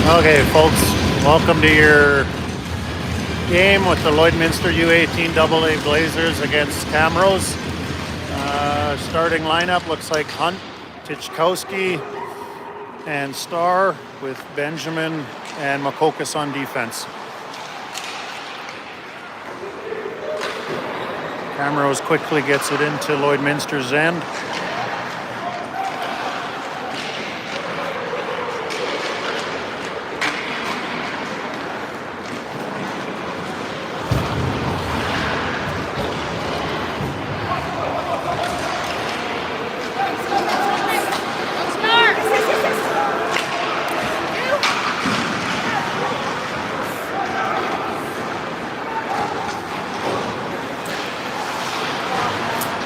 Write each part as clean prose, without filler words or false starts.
Okay, folks, welcome to your game with the Lloydminster U18 AA Blazers against Camrose. Starting lineup looks like Hunt, Tichkowski, and Starr with Benjamin and Makokis on defense. Camrose quickly gets it into Lloydminster's end.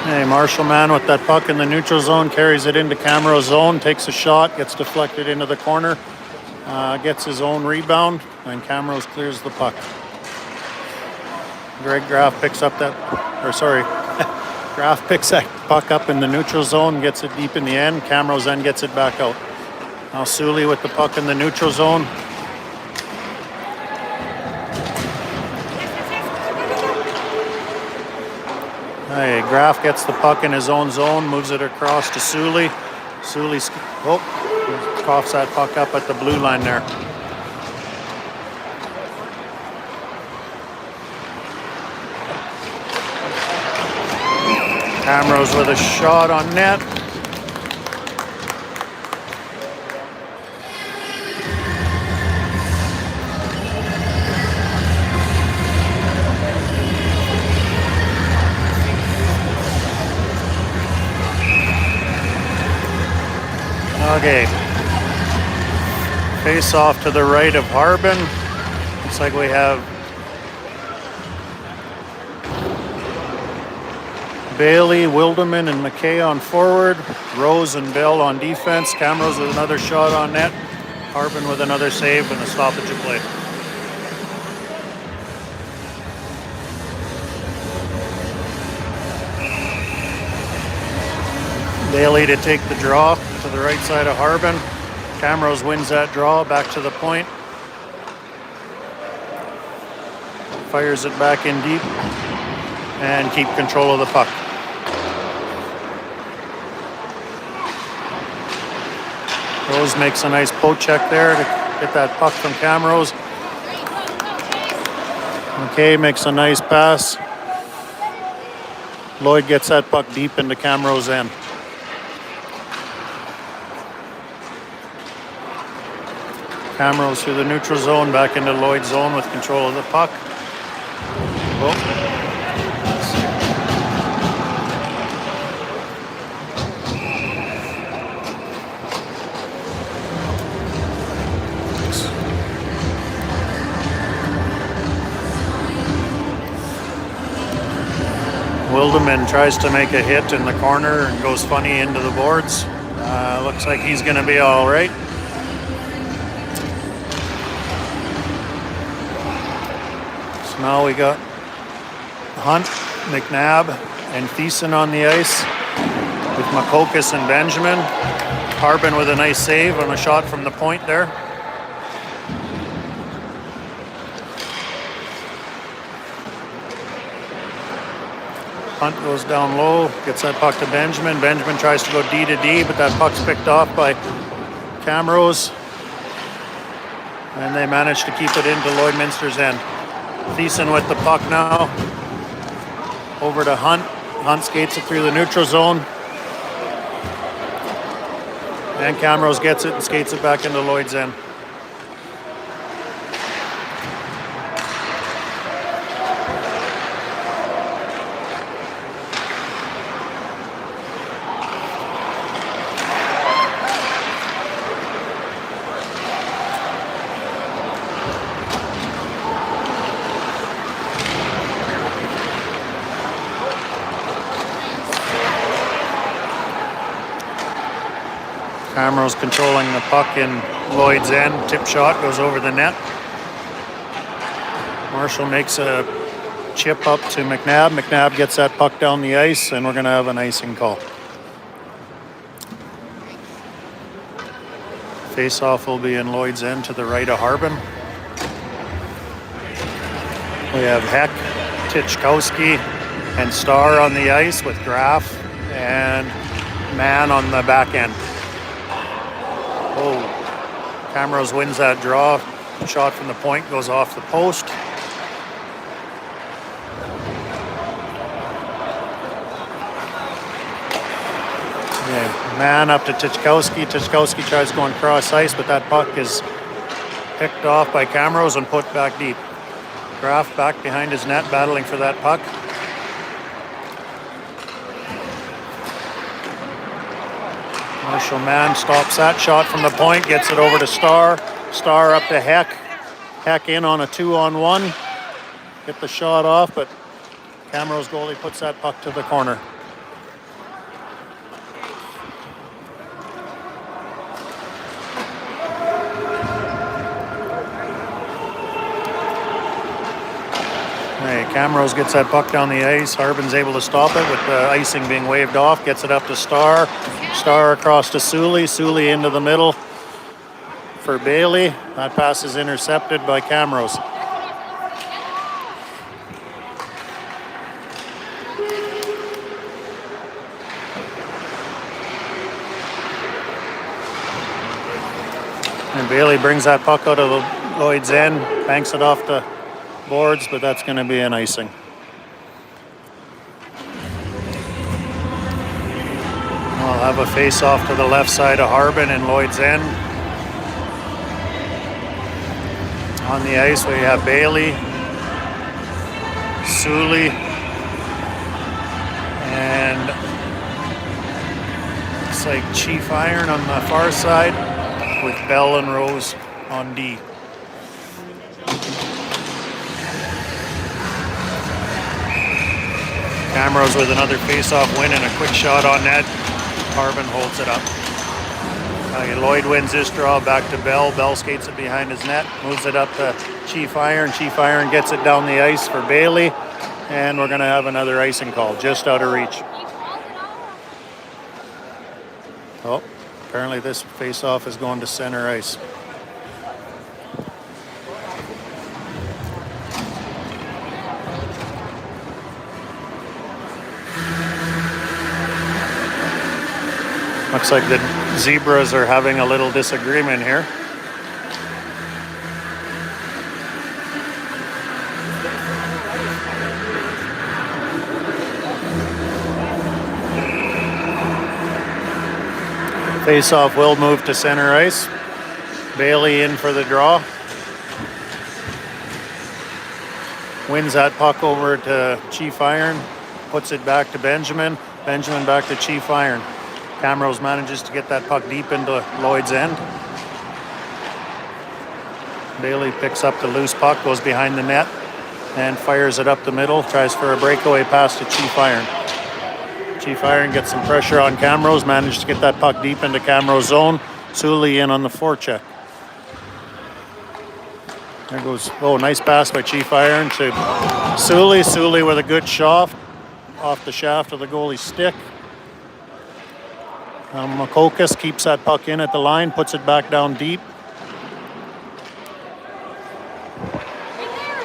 Hey, Marshall man with that puck in the neutral zone, carries it into Camrose zone, takes a shot, gets deflected into the corner, gets his own rebound, and Camrose clears the puck. Graf picks up that, Graf picks that puck up in the neutral zone, gets it deep in the end. Camrose then gets it back out. Now Sully with the puck in the neutral zone. Hey, Graf gets the puck in his own zone, moves it across to Sully. Sully coughs that puck up at the blue line there. Camrose with a shot on net. Okay. Face off to the right of Harbin. Looks like we have Bailey, Wilderman, and McKay on forward. Rose and Bell on defense. Camrose with another shot on net. Harbin with another save and a stoppage of play. Bailey to take the draw to the right side of Harbin. Camrose wins that draw back to the point. Fires it back in deep and keep control of the puck. Rose makes a nice poke check there to get that puck from Camrose. McKay makes a nice pass. Lloyd gets that puck deep into Camrose end. Camrose through the neutral zone, back into Lloyd's zone with control of the puck. Wilderman tries to make a hit in the corner and goes funny into the boards. Looks like he's going to be all right. So now we got Hunt, McNabb, and Thiessen on the ice with Makokis and Benjamin. Harbin with a nice save on a shot from the point there. Hunt goes down low, gets that puck to Benjamin. Benjamin tries to go D to D, but that puck's picked off by Camrose. And they manage to keep it into Lloydminster's end. Thiessen with the puck now. Over to Hunt. Hunt skates it through the neutral zone. And Camrose gets it and skates it back into Lloyd's end. Camrose controlling the puck in Lloyd's end. Tip shot goes over the net. Marshall makes a chip up to McNabb. McNabb gets that puck down the ice, and we're going to have an icing call. Face-off will be in Lloyd's End to the right of Harbin. We have Heck, Tichkowski, and Starr on the ice with Graf and Mann on the back end. Oh, Camrose wins that draw. Shot from the point goes off the post. Mann up to Tichkowski. Tichkowski tries going cross ice, but that puck is picked off by Camrose and put back deep. Graf back behind his net, battling for that puck. Marshall Mann stops that shot from the point, gets it over to Starr. Starr up to Heck. Heck in on a 2-on-1. Get the shot off, but Camrose goalie puts that puck to the corner. Camrose gets that puck down the ice. Harbin's able to stop it with the icing being waved off. Gets it up to Starr. Starr across to Sully. Sully into the middle for Bailey. That pass is intercepted by Camrose. And Bailey brings that puck out of the Lloyd's End. Banks it off the boards, but that's going to be an icing. We'll have a face-off to the left side of Harbin in Lloyd's End. On the ice we have Bailey, Sully, and looks like Chief Iron on the far side with Bell and Rose on D. Camrose with another face-off win and a quick shot on net. Harbin holds it up. Lloyd wins this draw back to Bell. Bell skates it behind his net, moves it up to Chief Iron. Chief Iron gets it down the ice for Bailey, and we're going to have another icing call just out of reach. Oh, apparently this face-off is going to center ice. Looks like the Zebras are having a little disagreement here. Face-off will move to center ice. Bailey in for the draw. Wins that puck over to Chief Iron. Puts it back to Benjamin. Benjamin back to Chief Iron. Camrose manages to get that puck deep into Lloyd's End. Bailey picks up the loose puck, goes behind the net, and fires it up the middle. Tries for a breakaway pass to Chief Iron. Chief Iron gets some pressure on Camrose, managed to get that puck deep into Camrose zone. Sully in on the forecheck. There goes, oh, nice pass by Chief Iron to Sully. Sully with a good shot off the shaft of the goalie's stick. Makokis keeps that puck in at the line, puts it back down deep.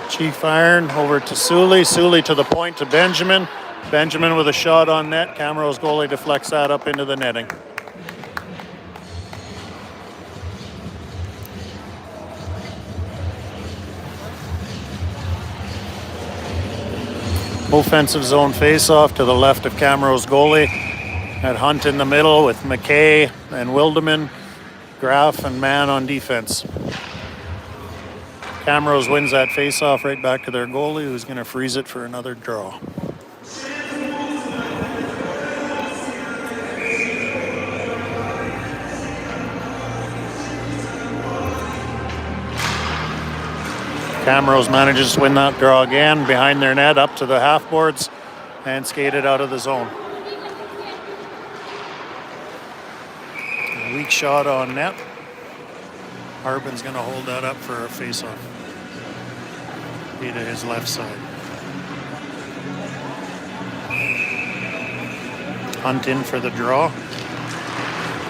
Chief Iron over to Sully. Sully to the point to Benjamin. Benjamin with a shot on net. Camrose goalie deflects that up into the netting. Offensive zone face-off to the left of Camrose goalie. At Hunt in the middle with McKay and Wildeman, Graf and Mann on defense. Camrose wins that face-off right back to their goalie, who's going to freeze it for another draw. Camrose manages to win that draw again behind their net, up to the half boards, and skated out of the zone. Weak shot on net. Harbin's going to hold that up for a face-off. Be to his left side. Hunt in for the draw.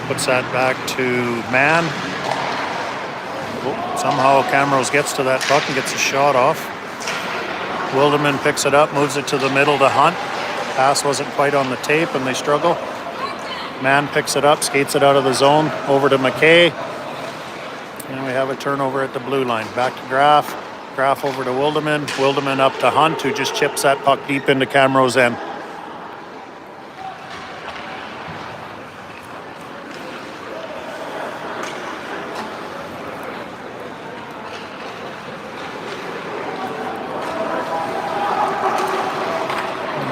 Puts that back to Mann. Oh, somehow Camrose gets to that puck and gets a shot off. Wilderman picks it up, moves it to the middle to Hunt. Pass wasn't quite on the tape and they struggle. Mann picks it up, skates it out of the zone, over to McKay. And we have a turnover at the blue line. Back to Graf. Graf over to Wilderman. Wilderman up to Hunt, who just chips that puck deep into Camrose end.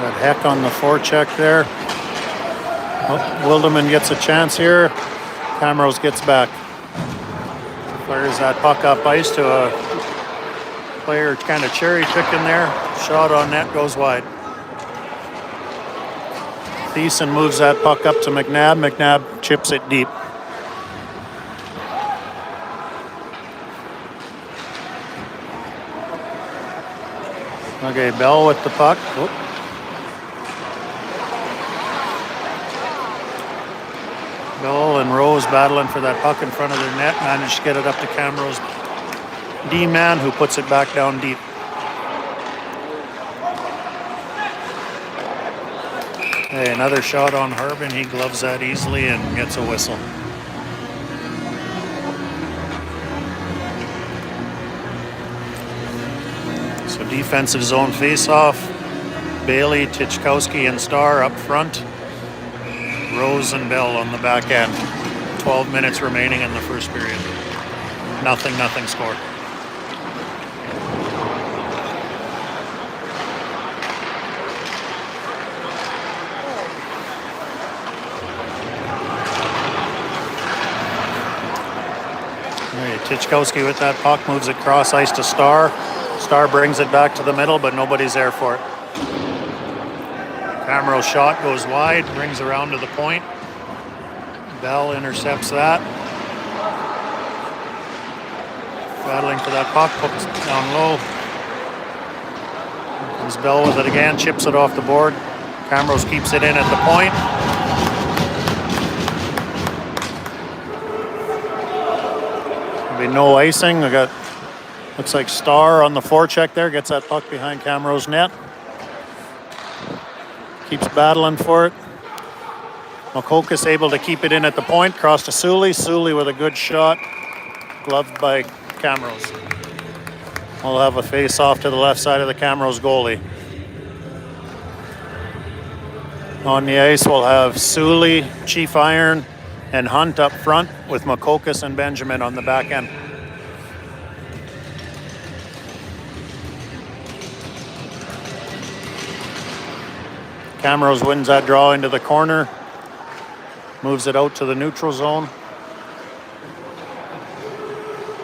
Got Heck on the forecheck there. Oh, Wilderman gets a chance here. Camrose gets back. Fires that puck up ice to a player kind of cherry picking there. Shot on net goes wide. Thiessen moves that puck up to McNabb. McNabb chips it deep. Okay, Bell with the puck. Oop. Bell and Rose battling for that puck in front of their net. Managed to get it up to Camrose D-man, who puts it back down deep. Hey, another shot on Harbin. He gloves that easily and gets a whistle. So defensive zone face-off. Bailey, Tychkowski, and Starr up front. Rose and Bell on the back end. 12 minutes remaining in the first period. Nothing score. Tychkowski with that puck moves it cross ice to Starr. Starr brings it back to the middle, but nobody's there for it. Camrose shot goes wide, brings around to the point. Bell intercepts that. Battling for that puck, puts it down low. Here comes Bell with it again, chips it off the board. Camrose keeps it in at the point. There'll be no icing. We got, looks like Starr on the forecheck there, gets that puck behind Camrose net. Keeps battling for it. Makokas able to keep it in at the point. Cross to Sully. Sully with a good shot. Gloved by Camrose. We'll have a face-off to the left side of the Camrose goalie. On the ice, we'll have Sully, Chief Iron, and Hunt up front with Makokas and Benjamin on the back end. Camrose wins that draw into the corner. Moves it out to the neutral zone.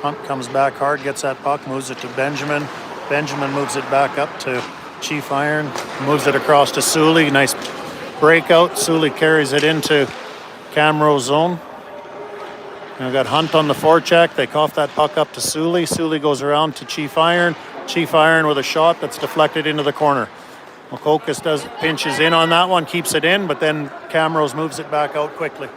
Hunt comes back hard, gets that puck, moves it to Benjamin. Benjamin moves it back up to Chief Iron. Moves it across to Sully. Nice breakout. Sully carries it into Camrose zone. And we've got Hunt on the forecheck. They cough that puck up to Sully. Sully goes around to Chief Iron. Chief Iron with a shot that's deflected into the corner. Makokas pinches in on that one, keeps it in, but then Camrose moves it back out quickly.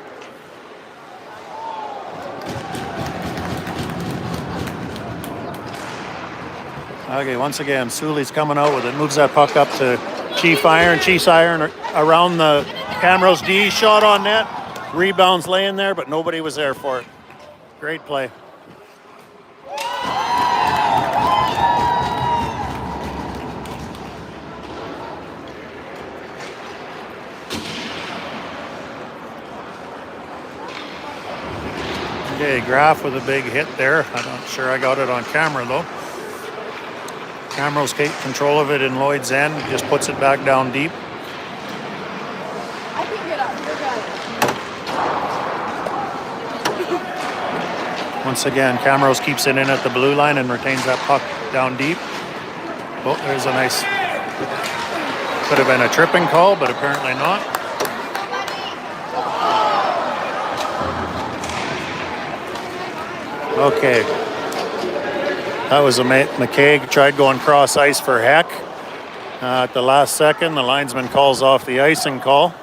Okay, once again, Sully's coming out with it, moves that puck up to Chief Iron. Chief Iron around the Camrose D, shot on net. Rebounds laying there, but nobody was there for it. Great play. Okay, Graf with a big hit there. I'm not sure I got it on camera though. Camrose takes control of it in Lloyd's end, just puts it back down deep. I can get up. You got it. Once again, Camrose keeps it in at the blue line and retains that puck down deep. Oh, there's a nice, could have been a tripping call, but apparently not. Okay, that was a McKay tried going cross ice for Heck. At the last second, the linesman calls off the icing call.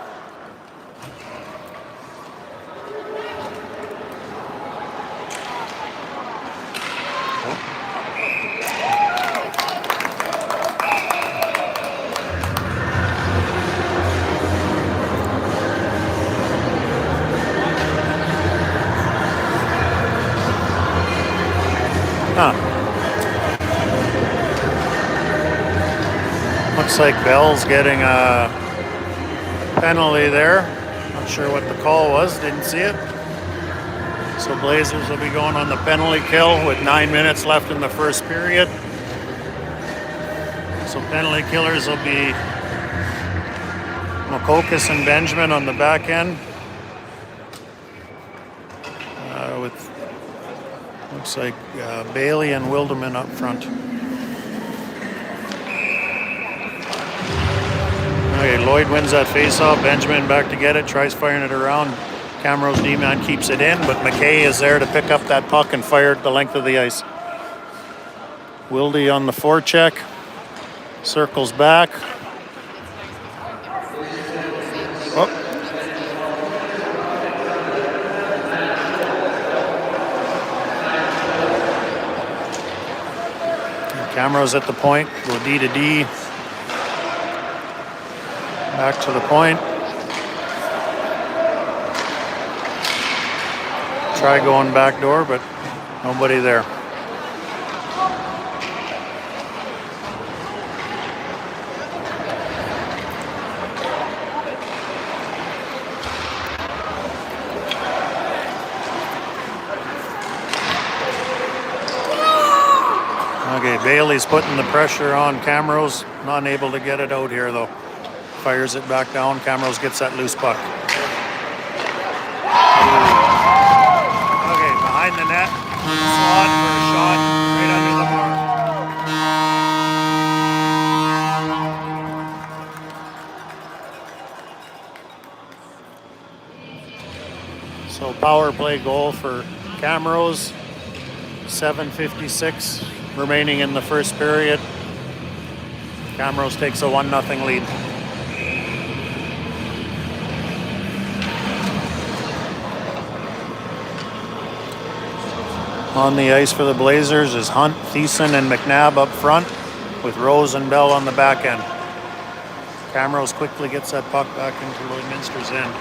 Huh. Looks like Bell's getting a penalty there. Not sure what the call was, didn't see it. So Blazers will be going on the penalty kill with 9 minutes left in the first period. So penalty killers will be Makokis and Benjamin on the back end. With looks like Bailey and Wilderman up front. Okay, Lloyd wins that faceoff. Benjamin back to get it, tries firing it around. Camrose D-man keeps it in, but McKay is there to pick up that puck and fire it the length of the ice. Wildy on the forecheck, circles back. Oh. Camrose at the point, go D to D. Back to the point. Try going back door, but nobody there. Okay, Bailey's putting the pressure on Camrose. Not able to get it out here though. Fires it back down. Camrose gets that loose puck. Okay, behind the net. Slot for a shot right under the mark. So power play goal for Camrose. 7:56 remaining in the first period. Camrose takes a 1-0 lead. On the ice for the Blazers is Hunt, Thiessen, and McNabb up front, with Rose and Bell on the back end. Camrose quickly gets that puck back into Lloydminster's end.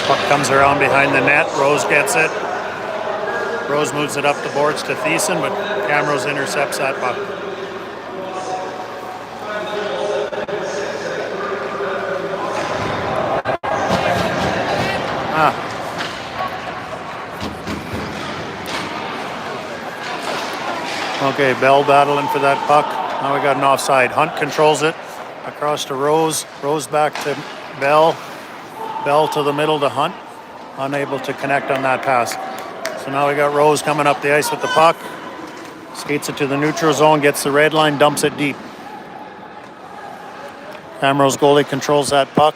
Puck comes around behind the net. Rose gets it. Rose moves it up the boards to Thiessen, but Camrose intercepts that puck. Okay, Bell battling for that puck. Now we got an offside. Hunt controls it. Across to Rose. Rose back to Bell. Bell to the middle to Hunt. Unable to connect on that pass. So now we got Rose coming up the ice with the puck. Skates it to the neutral zone, gets the red line, dumps it deep. Camrose goalie controls that puck.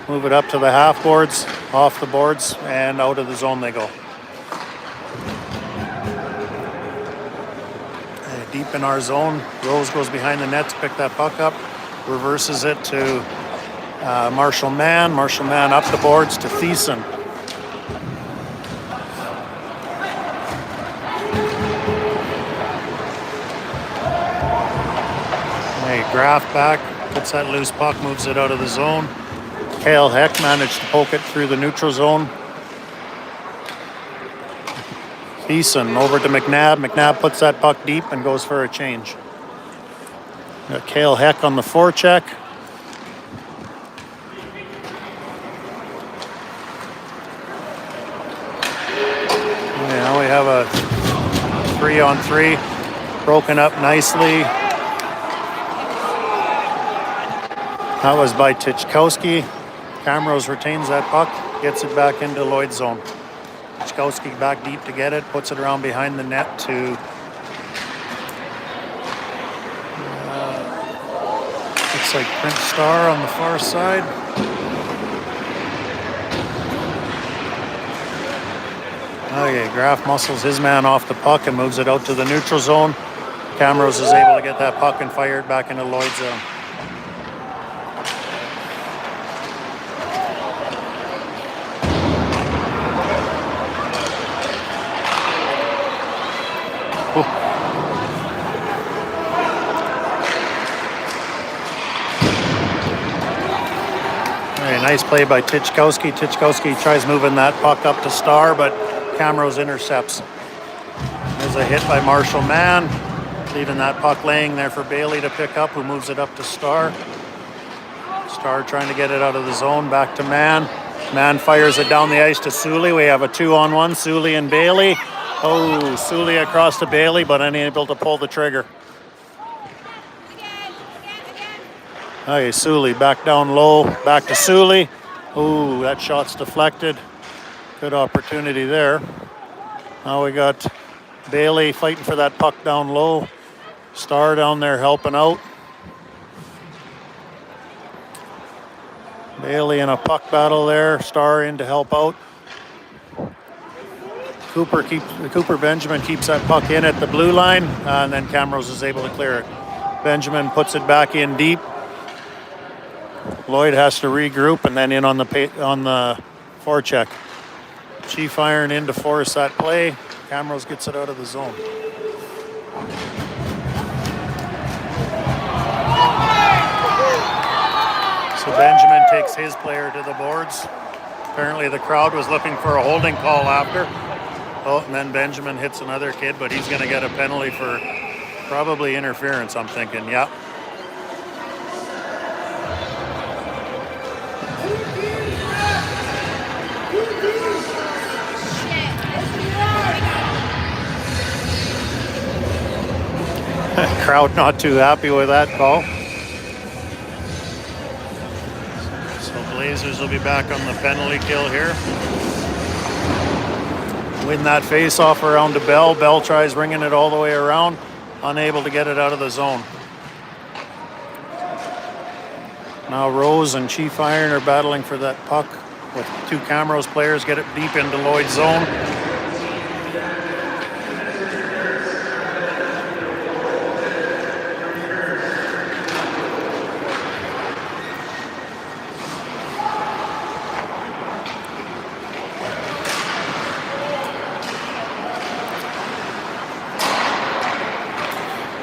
Move it up to the half boards, off the boards, and out of the zone they go. Deep in our zone. Rose goes behind the net to pick that puck up. Reverses it to Marshall Mann. Marshall Mann up the boards to Thiessen. Hey, Graff back, puts that loose puck, moves it out of the zone. Cale Heck managed to poke it through the neutral zone. Thiessen over to McNabb. McNabb puts that puck deep and goes for a change. Got Cale Heck on the forecheck. Now we have a 3-on-3 broken up nicely. That was by Tychkowski. Camrose retains that puck, gets it back into Lloyd's zone. Tychkowski back deep to get it, puts it around behind the net to looks like Prince Star on the far side. Okay, Graff muscles his man off the puck and moves it out to the neutral zone. Camrose is able to get that puck and fire it back into Lloyd's zone. Okay, nice play by Tichkowski. Tichkowski tries moving that puck up to Star, but Camrose intercepts. There's a hit by Marshall Mann, leaving that puck laying there for Bailey to pick up, who moves it up to Star. Star trying to get it out of the zone, back to Mann. Mann fires it down the ice to Sully. We have a 2-on-1, Sully and Bailey. Oh, Sully across to Bailey, but unable to pull the trigger. Hey, Sully back down low, back to Sully. Ooh, that shot's deflected. Good opportunity there. Now we got Bailey fighting for that puck down low. Star down there helping out. Bailey in a puck battle there. Star in to help out. Cooper Benjamin keeps that puck in at the blue line, and then Camrose is able to clear it. Benjamin puts it back in deep. Lloyd has to regroup and then in on the forecheck. Chief Iron in to force that play. Camrose gets it out of the zone. So Benjamin takes his player to the boards. Apparently the crowd was looking for a holding call after. Oh, and then Benjamin hits another kid, but he's going to get a penalty for probably interference, I'm thinking. Yeah. Crowd not too happy with that call. So Blazers will be back on the penalty kill here. Win that face-off around to Bell. Bell tries bringing it all the way around, unable to get it out of the zone. Now Rose and Chief Iron are battling for that puck with two Camrose players, get it deep into Lloyd's zone.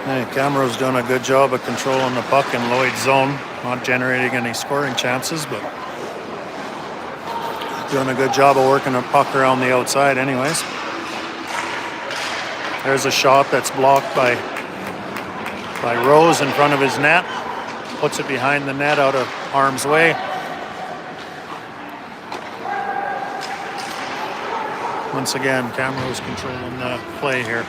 Hey, Camrose doing a good job of controlling the puck in Lloyd's zone, not generating any scoring chances, but doing a good job of working a puck around the outside anyways. There's a shot that's blocked by Rose in front of his net. Puts it behind the net out of harm's way. Once again, Camrose controlling the play here.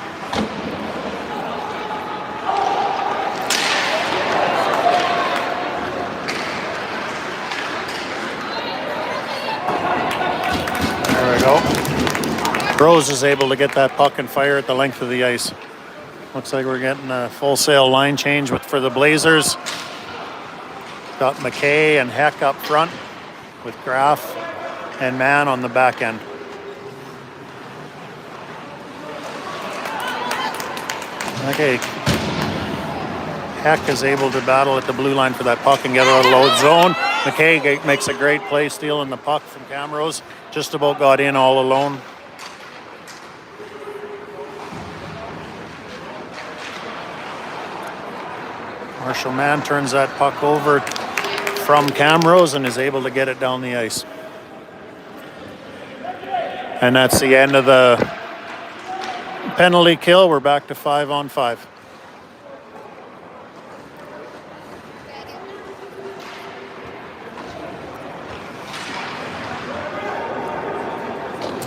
There we go. Rose is able to get that puck and fire at the length of the ice. Looks like we're getting a full sail line change for the Blazers. Got McKay and Heck up front with Graff and Mann on the back end. Okay. Heck is able to battle at the blue line for that puck and get out of Lloyd's zone. McKay makes a great play stealing the puck from Camrose. Just about got in all alone. Marshall Mann turns that puck over from Camrose and is able to get it down the ice. And that's the end of the penalty kill. We're back to 5-on-5.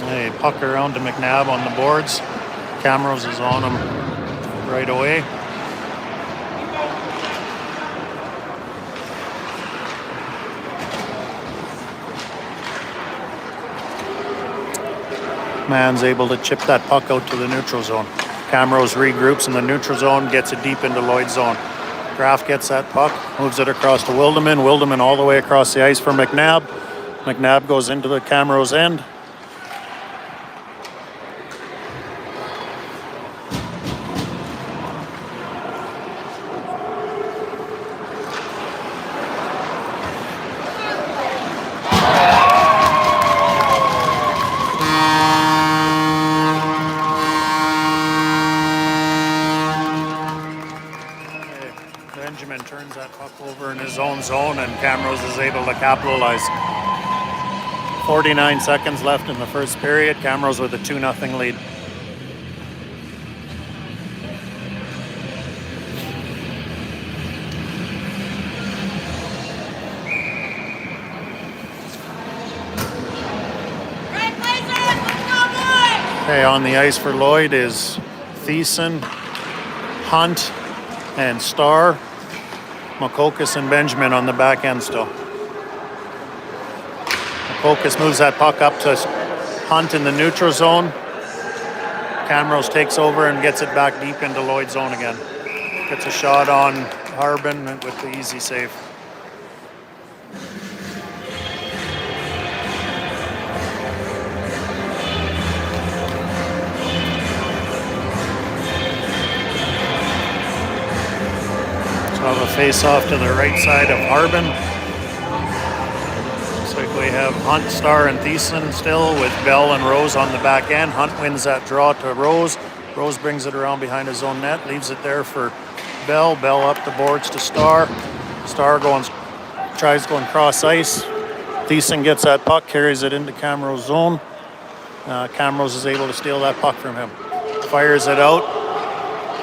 Hey, puck around to McNabb on the boards. Camrose is on him right away. Mann's able to chip that puck out to the neutral zone. Camrose regroups in the neutral zone, gets it deep into Lloyd's zone. Graff gets that puck, moves it across to Wildeman. Wildeman all the way across the ice for McNabb. McNabb goes into the Camrose end. Benjamin turns that puck over and his own zone, and Camrose is able to capitalize. 49 seconds left in the first period. Camrose with a 2-0 lead. Okay, on the ice for Lloyd is Thiessen, Hunt, and Starr. Makokis and Benjamin on the back end still. Makokis moves that puck up to Hunt in the neutral zone. Camrose takes over and gets it back deep into Lloyd's zone again. Gets a shot on Harbin with the easy save. So have a face-off to the right side of Harbin. Looks like we have Hunt, Starr, and Thiessen still with Bell and Rose on the back end. Hunt wins that draw to Rose. Rose brings it around behind his own net, leaves it there for Bell. Bell up the boards to Starr. Starr tries going cross ice. Thiessen gets that puck, carries it into Camrose zone. Camrose is able to steal that puck from him. Fires it out,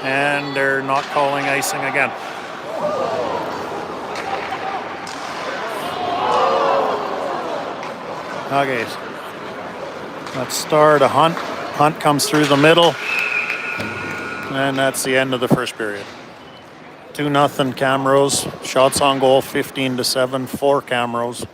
and they're not calling icing again. Okay, let's start a Hunt. Hunt comes through the middle, and that's the end of the first period. 2-0 Camrose. Shots on goal 15-7 for Camrose.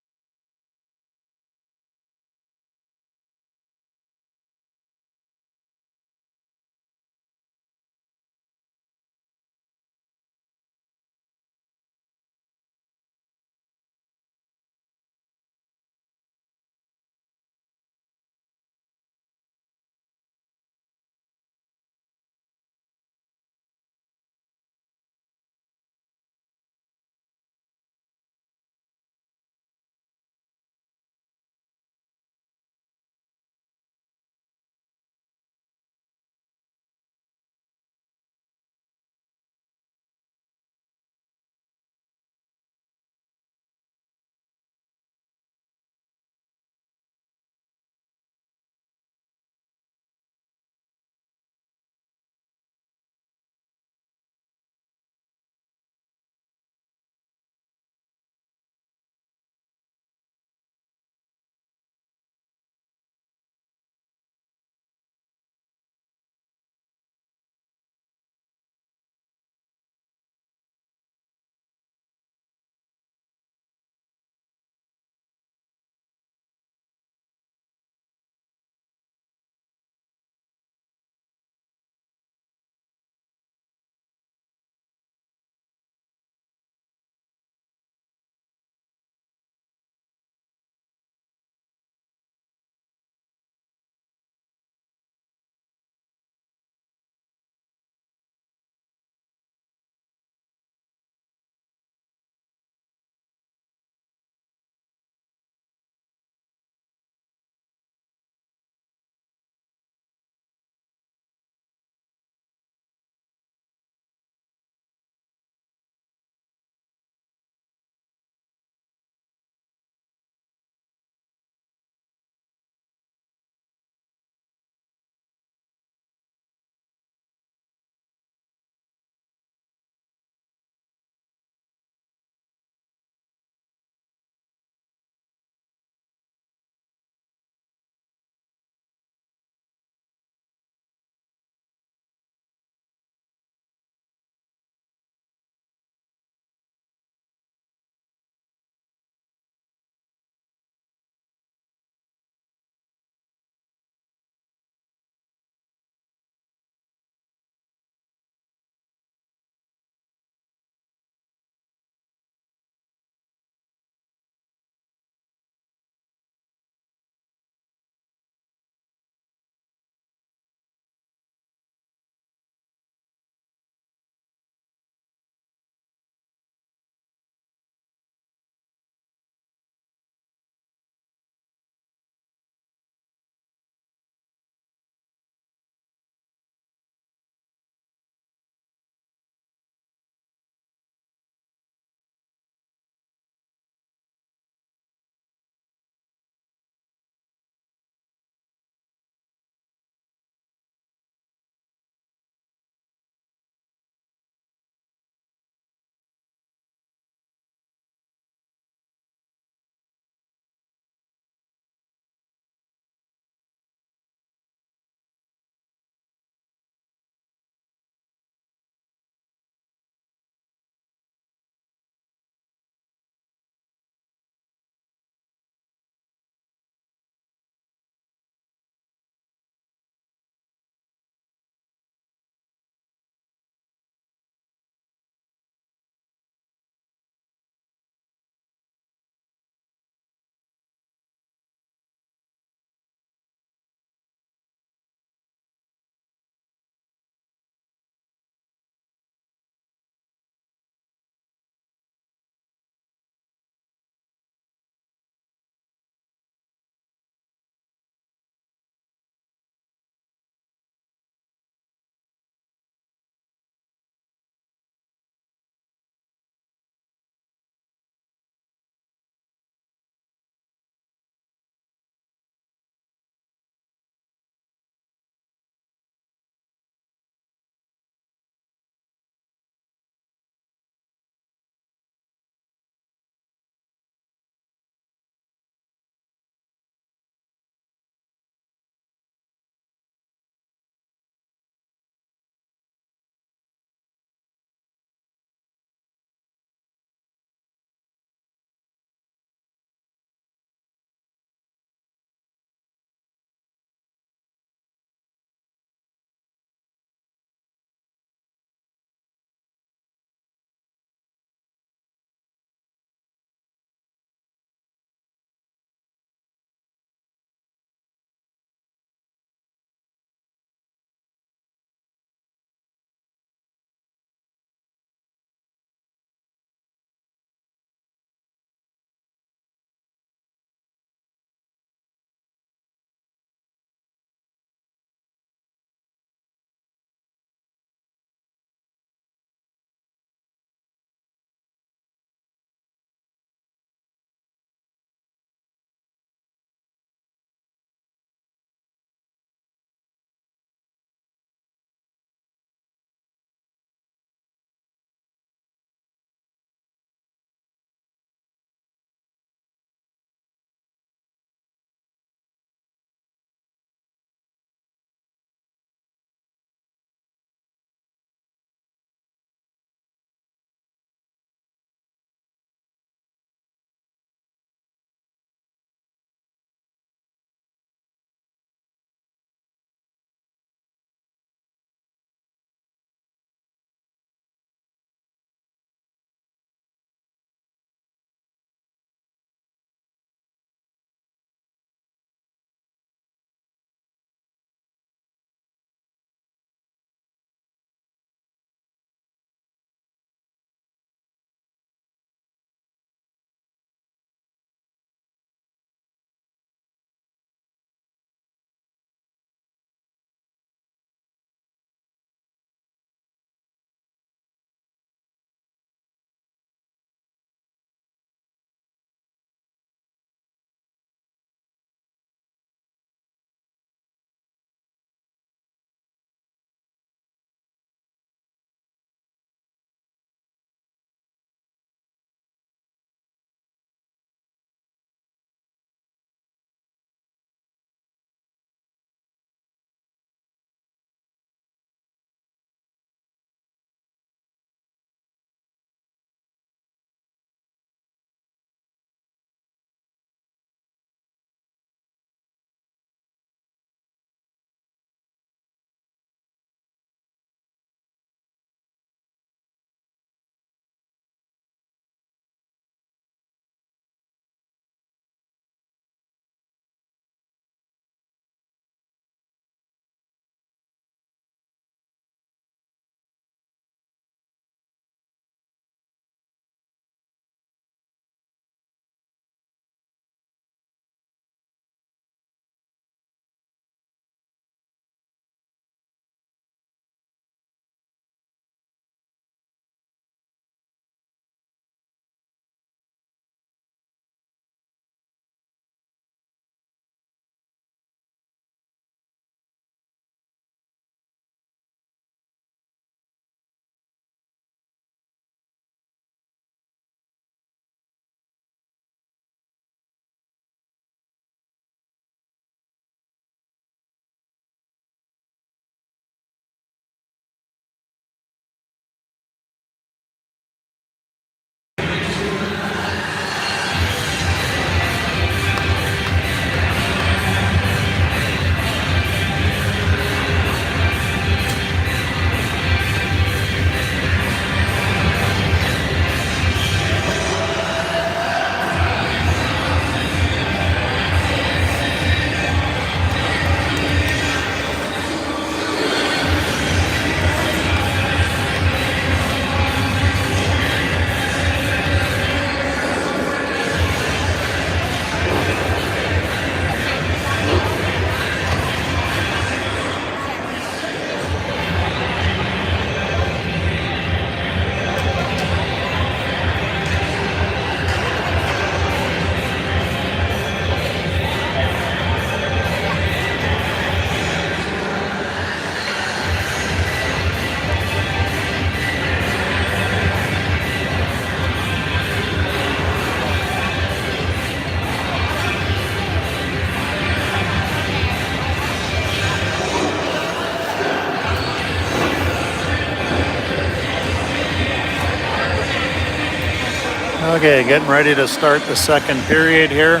Okay, getting ready to start the second period here.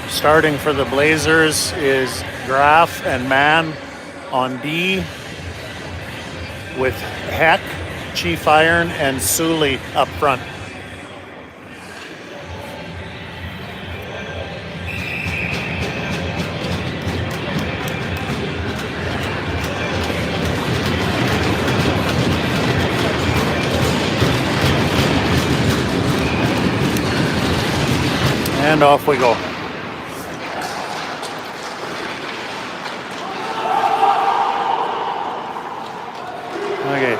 Starting for the Blazers is Graf and Mann on D, with Heck, Chief Iron, and Sully up front. And off we go. Okay.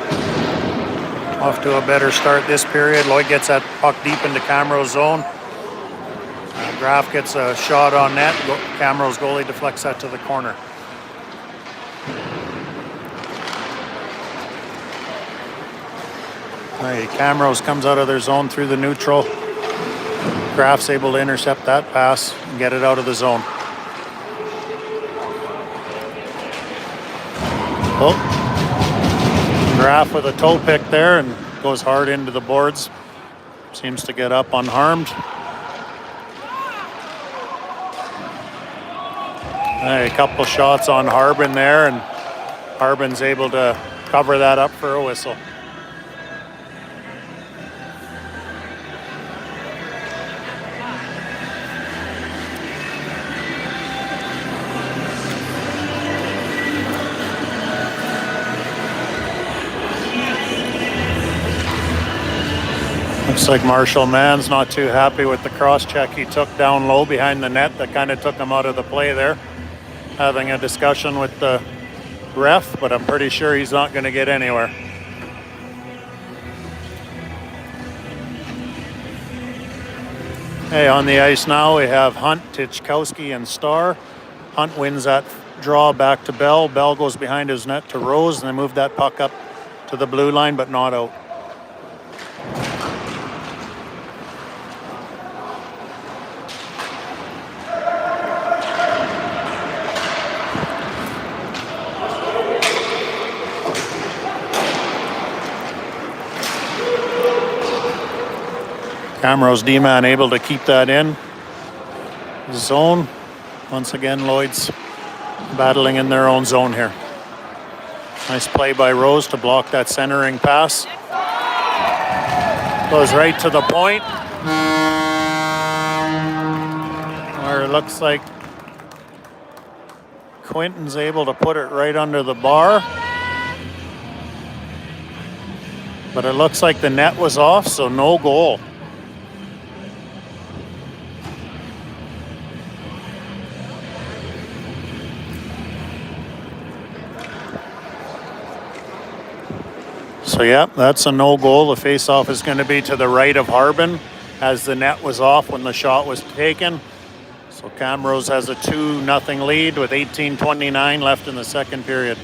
Off to a better start this period. Lloyd gets that puck deep into Camrose zone. Graf gets a shot on net. Camrose goalie deflects that to the corner. Okay, Camrose comes out of their zone through the neutral. Graf's able to intercept that pass and get it out of the zone. Oh, Graf with a toe pick there and goes hard into the boards. Seems to get up unharmed. A couple shots on Harbin there, and Harbin's able to cover that up for a whistle. Looks like Marshall Mann's not too happy with the cross check he took down low behind the net. That kind of took him out of the play there. Having a discussion with the ref, but I'm pretty sure he's not going to get anywhere. Hey, on the ice now we have Hunt, Tichkowski, and Starr. Hunt wins that draw back to Bell. Bell goes behind his net to Rose, and they move that puck up to the blue line, but not out. Camrose D-man able to keep that in zone. Once again, Lloyd's battling in their own zone here. Nice play by Rose to block that centering pass. Goes right to the point, where it looks like Quinton's able to put it right under the bar. But it looks like the net was off, so no goal. So yeah, that's a no goal. The face-off is going to be to the right of Harbin, as the net was off when the shot was taken. So Camrose has a 2-0 lead with 18:29 left in the second period.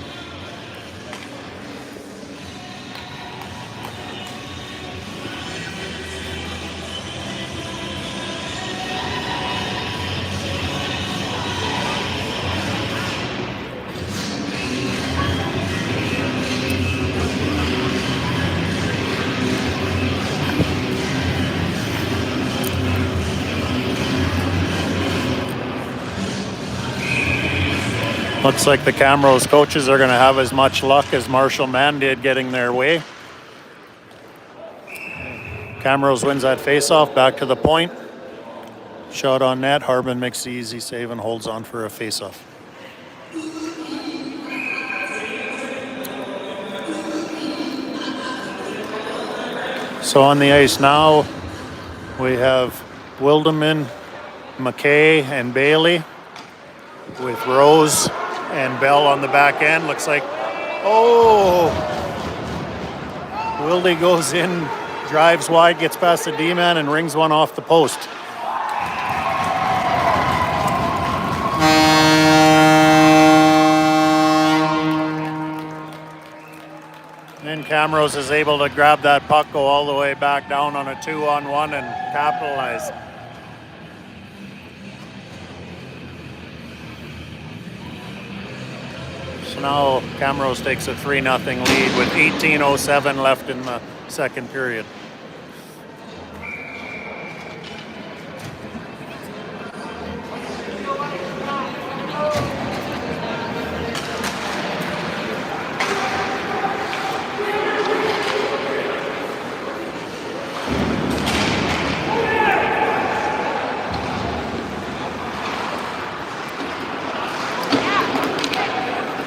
Looks like the Camrose coaches are going to have as much luck as Marshall Mann did getting their way. Camrose wins that face-off, back to the point. Shot on net. Harbin makes the easy save and holds on for a face-off. So on the ice now, we have Wilderman, McKay, and Bailey, with Rose and Bell on the back end. Looks like, oh, Wildy goes in, drives wide, gets past the D-man, and rings one off the post. And Camrose is able to grab that puck, go all the way back down on a 2-on-1 and capitalize. So now Camrose takes a 3-0 lead with 18:07 left in the second period.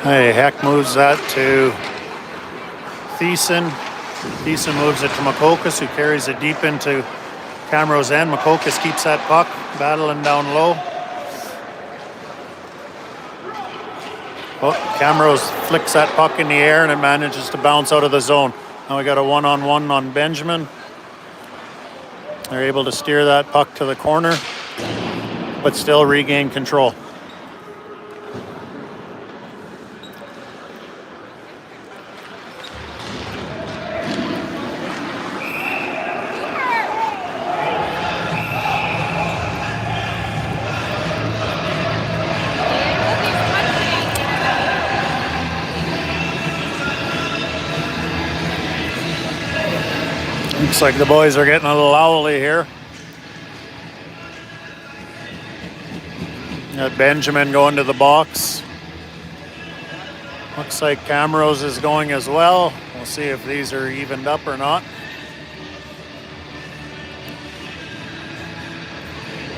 Hey, Heck moves that to Thiessen. Thiessen moves it to Makokas, who carries it deep into Camrose end. Makokas keeps that puck, battling down low. Well, Camrose flicks that puck in the air and it manages to bounce out of the zone. Now we got a one-on-one on Benjamin. They're able to steer that puck to the corner, but still regain control. Looks like the boys are getting a little owly here. Got Benjamin going to the box. Looks like Camrose is going as well. We'll see if these are evened up or not.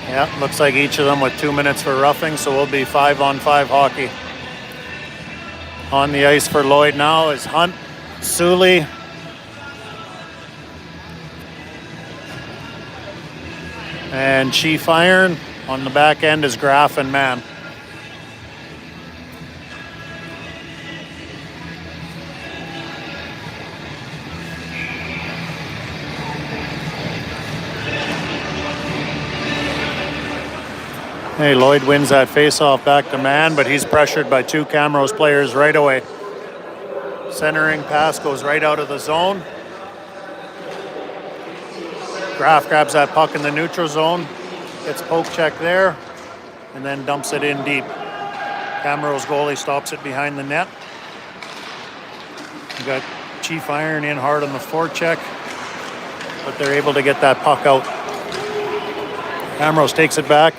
Yeah, looks like each of them with 2 minutes for roughing, so we'll be 5-on-5 hockey. On the ice for Lloyd now is Hunt, Sully, and Chief Iron. On the back end is Graf and Mann. Hey, Lloyd wins that face-off back to Mann, but he's pressured by two Camrose players right away. Centering pass goes right out of the zone. Graf grabs that puck in the neutral zone, gets poke check there, and then dumps it in deep. Camrose goalie stops it behind the net. We got Chief Iron in hard on the forecheck, but they're able to get that puck out. Camrose takes it back.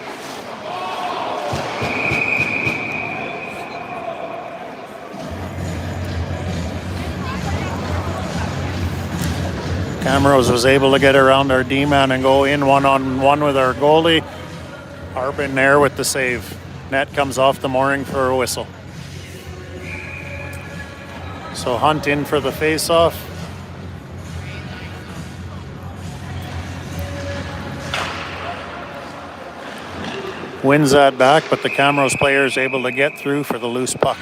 Camrose was able to get around our D-man and go in one-on-one with our goalie. Harbin there with the save. Net comes off the mooring for a whistle. So Hunt in for the face-off. Wins that back, but the Camrose player is able to get through for the loose puck.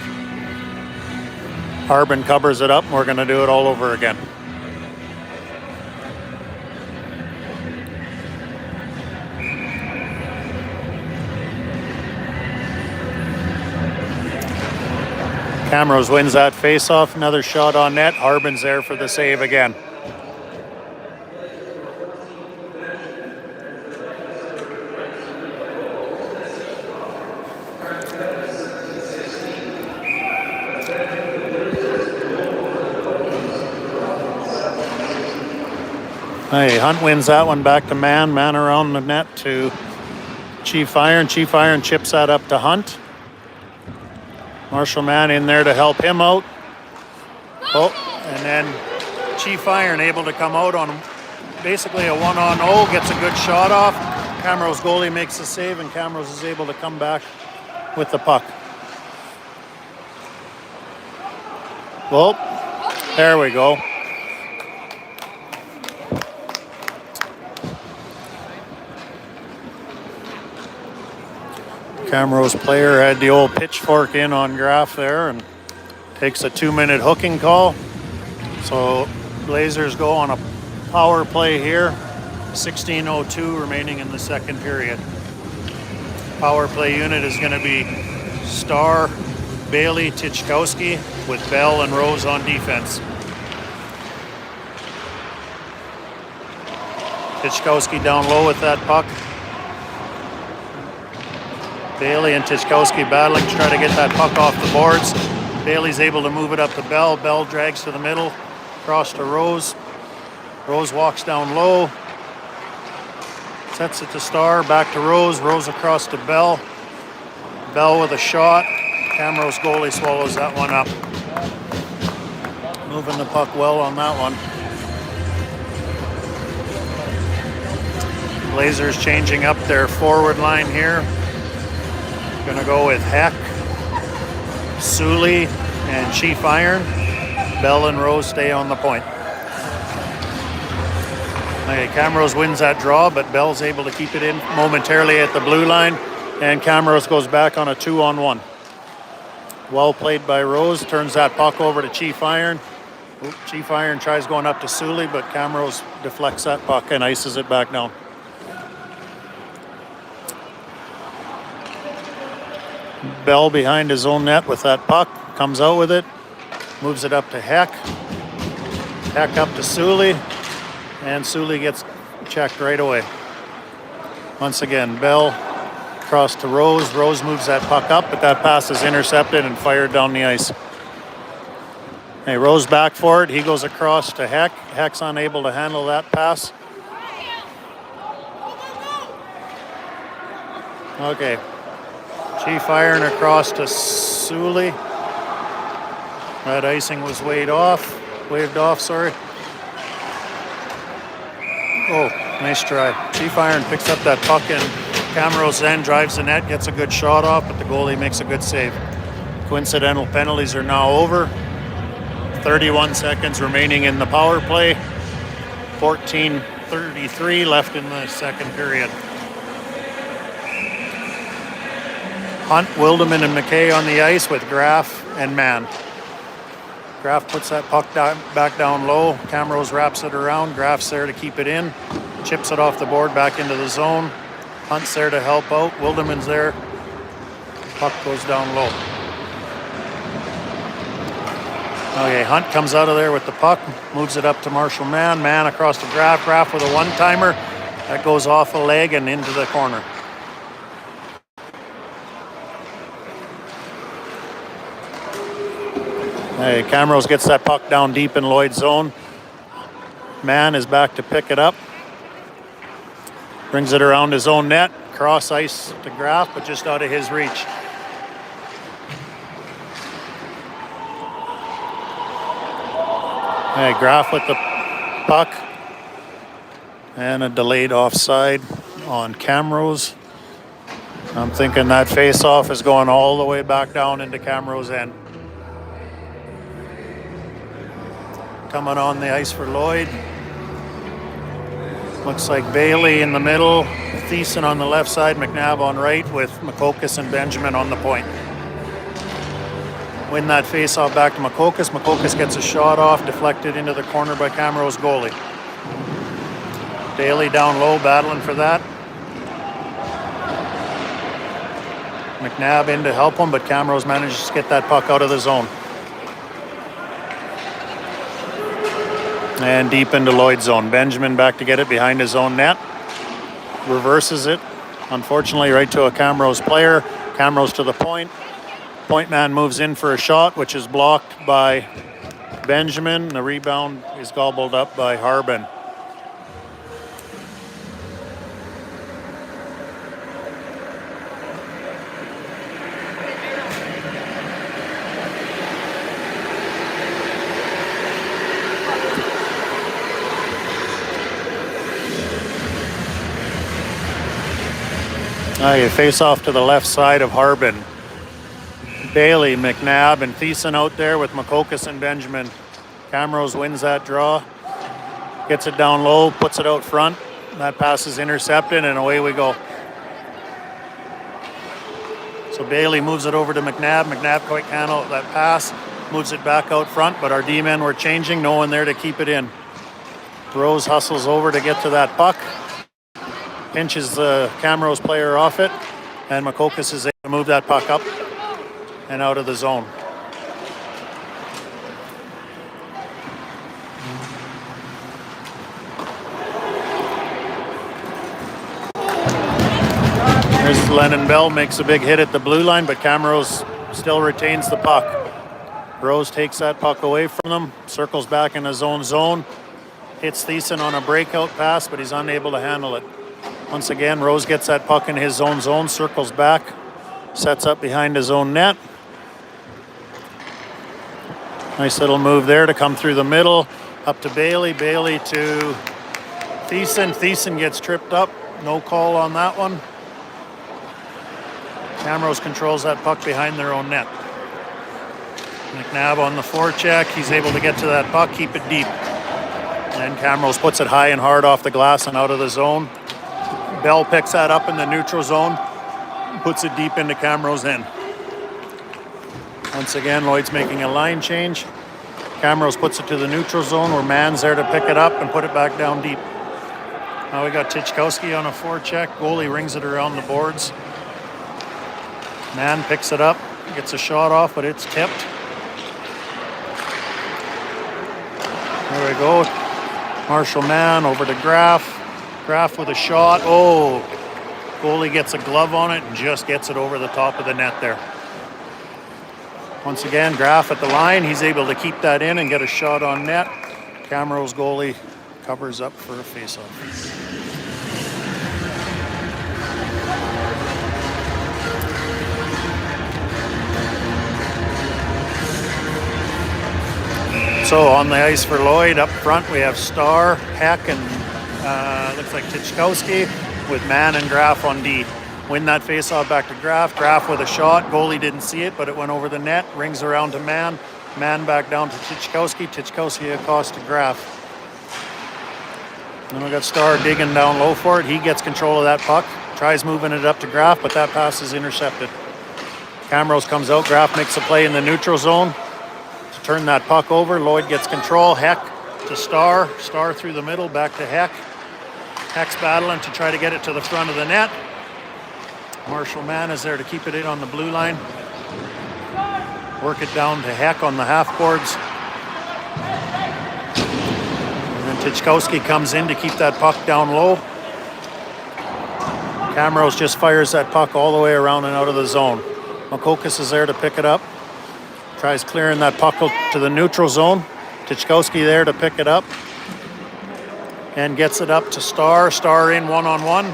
Harbin covers it up, and we're going to do it all over again. Camrose wins that face-off. Another shot on net. Harbin's there for the save again. Hey, Hunt wins that one back to Mann. Mann around the net to Chief Iron. Chief Iron chips that up to Hunt. Marshall Mann in there to help him out. Oh, and then Chief Iron able to come out on basically a 1-on-0, gets a good shot off. Camrose goalie makes the save, and Camrose is able to come back with the puck. Well, there we go. Camrose player had the old pitchfork in on Graf there and takes a 2-minute hooking call. So Blazers go on a power play here. 16:02 remaining in the second period. Power play unit is going to be Starr, Bailey, Tichkowski with Bell and Rose on defense. Tichkowski down low with that puck. Bailey and Tichkowski battling to try to get that puck off the boards. Bailey's able to move it up to Bell. Bell drags to the middle, across to Rose. Rose walks down low, sets it to Starr, back to Rose. Rose across to Bell. Bell with a shot. Camrose goalie swallows that one up. Moving the puck well on that one. Blazers changing up their forward line here. Gonna go with Heck, Sully and Chief Iron. Bell and Rose stay on the point. Okay, Camrose wins that draw, but Bell's able to keep it in momentarily at the blue line, and Camrose goes back on a 2-on-1. Well played by Rose, turns that puck over to Chief Iron. Chief Iron tries going up to Sully, but Camrose deflects that puck and ices it back down. Bell behind his own net with that puck, comes out with it, moves it up to Heck. Heck up to Sully, and Sully gets checked right away. Once again, Bell across to Rose. Rose moves that puck up, but that pass is intercepted and fired down the ice. Hey, Rose back for it. He goes across to Heck. Heck's unable to handle that pass. Okay. Chief Iron across to Sully. That icing was waved off, sorry. Oh, nice try. Chief Iron picks up that puck and Camrose then drives the net, gets a good shot off, but the goalie makes a good save. Coincidental penalties are now over. 31 seconds remaining in the power play. 14:33 left in the second period. Hunt, Wilderman, and McKay on the ice with Graff and Mann. Graff puts that puck back down low. Camrose wraps it around. Graff's there to keep it in. Chips it off the board back into the zone. Hunt's there to help out. Wilderman's there. Puck goes down low. Okay, Hunt comes out of there with the puck, moves it up to Marshall Mann. Mann across to Graff. Graff with a one-timer. That goes off a leg and into the corner. Hey, Camrose gets that puck down deep in Lloyd's zone. Mann is back to pick it up. Brings it around his own net. Cross ice to Graff, but just out of his reach. Hey, Graff with the puck. And a delayed offside on Camrose. I'm thinking that face-off is going all the way back down into Camrose end. Coming on the ice for Lloyd. Looks like Bailey in the middle, Thiessen on the left side, McNabb on right with Makokis and Benjamin on the point. Win that face-off back to Makokis. Makokis gets a shot off, deflected into the corner by Camrose goalie. Bailey down low, battling for that. McNabb in to help him, but Camrose manages to get that puck out of the zone. And deep into Lloyd's zone. Benjamin back to get it behind his own net. Reverses it, unfortunately, right to a Camrose player. Camrose to the point. Point man moves in for a shot, which is blocked by Benjamin. The rebound is gobbled up by Harbin. You face off to the left side of Harbin. Bailey, McNabb, and Thiessen out there with Makokis and Benjamin. Camrose wins that draw. Gets it down low, puts it out front. That pass is intercepted, and away we go. So Bailey moves it over to McNabb. McNabb quite can't handle that pass. Moves it back out front, but our D-men were changing. No one there to keep it in. Rose hustles over to get to that puck. Pinches the Camrose player off it, and Makokis is able to move that puck up and out of the zone. There's Lennon Bell, makes a big hit at the blue line, but Camrose still retains the puck. Rose takes that puck away from them, circles back in his own zone, hits Thiessen on a breakout pass, but he's unable to handle it. Once again, Rose gets that puck in his own zone, circles back, sets up behind his own net. Nice little move there to come through the middle, up to Bailey. Bailey to Thiessen. Thiessen gets tripped up. No call on that one. Camrose controls that puck behind their own net. McNabb on the forecheck. He's able to get to that puck, keep it deep. And Camrose puts it high and hard off the glass and out of the zone. Bell picks that up in the neutral zone, puts it deep into Camrose end. Once again, Lloyd's making a line change. Camrose puts it to the neutral zone where Mann's there to pick it up and put it back down deep. Now we got Tichkowski on a forecheck. Goalie rings it around the boards. Mann picks it up, gets a shot off, but it's tipped. There we go. Marshall Mann over to Graff. Graff with a shot. Oh, goalie gets a glove on it and just gets it over the top of the net there. Once again, Graff at the line. He's able to keep that in and get a shot on net. Camrose goalie covers up for a face-off. So on the ice for Lloyd, up front we have Starr, Heck, and looks like Tichkowski with Mann and Graff on D. Win that face-off back to Graff. Graff with a shot. Goalie didn't see it, but it went over the net. Rings around to Mann. Mann back down to Tichkowski. Tichkowski across to Graff. Then we got Starr digging down low for it. He gets control of that puck. Tries moving it up to Graff, but that pass is intercepted. Camrose comes out. Graff makes a play in the neutral zone to turn that puck over. Lloyd gets control. Heck to Starr. Starr through the middle, back to Heck. Heck's battling to try to get it to the front of the net. Marshall Mann is there to keep it in on the blue line. Work it down to Heck on the half boards. And then Tichkowski comes in to keep that puck down low. Camrose just fires that puck all the way around and out of the zone. Makokis is there to pick it up. Tries clearing that puck to the neutral zone. Tichkowski there to pick it up. And gets it up to Starr. Starr in one-on-one.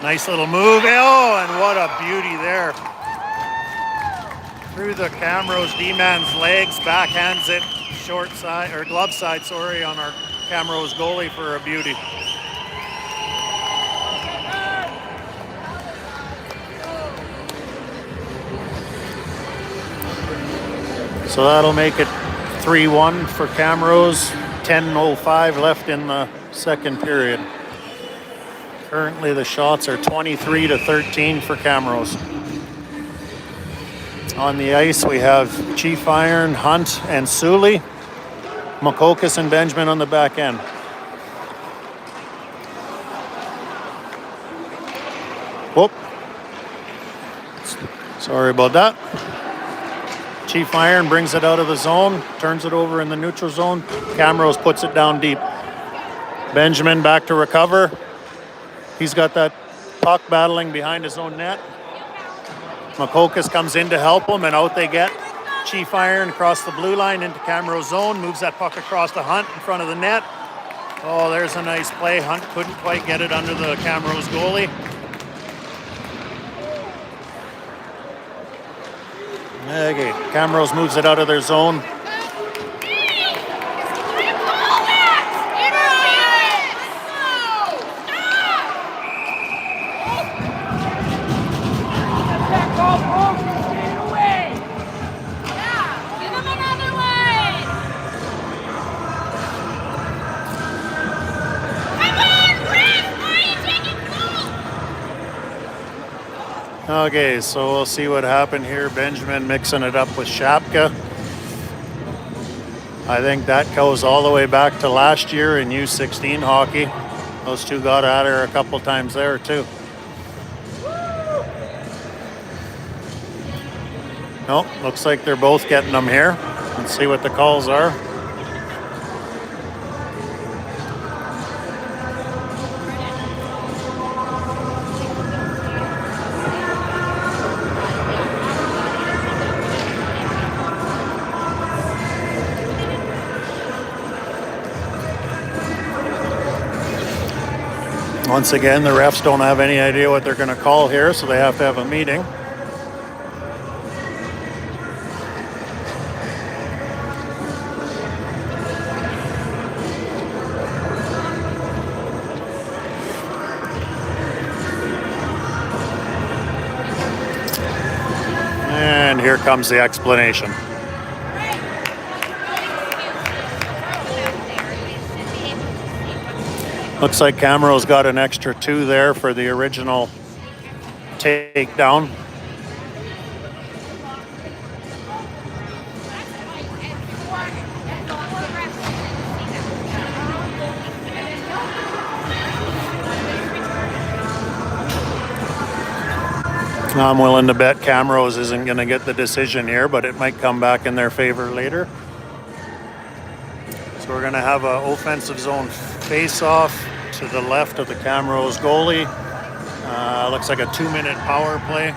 Nice little move. Oh, and what a beauty there. Through the Camrose D-man's legs, backhands it short side, or glove side, sorry, on our Camrose goalie for a beauty. So that'll make it 3-1 for Camrose. 10:05 left in the second period. Currently the shots are 23-13 for Camrose. On the ice we have Chief Iron, Hunt, and Sully. Makokis and Benjamin on the back end. Whoop. Sorry about that. Chief Iron brings it out of the zone, turns it over in the neutral zone. Camrose puts it down deep. Benjamin back to recover. He's got that puck battling behind his own net. Makokis comes in to help him, and out they get. Chief Iron across the blue line into Camrose zone, moves that puck across to Hunt in front of the net. Oh, there's a nice play. Hunt couldn't quite get it under the Camrose goalie. Okay, Camrose moves it out of their zone. Okay, so we'll see what happened here. Benjamin mixing it up with Shapka. I think that goes all the way back to last year in U16 hockey. Those two got at her a couple times there too. Nope, looks like they're both getting them here. Let's see what the calls are. Once again, the refs don't have any idea what they're going to call here, so they have to have a meeting. And here comes the explanation. Looks like Camrose got an extra 2 there for the original takedown. I'm willing to bet Camrose isn't going to get the decision here, but it might come back in their favor later. So we're going to have an offensive zone face-off to the left of the Camrose goalie. Looks like a 2-minute power play.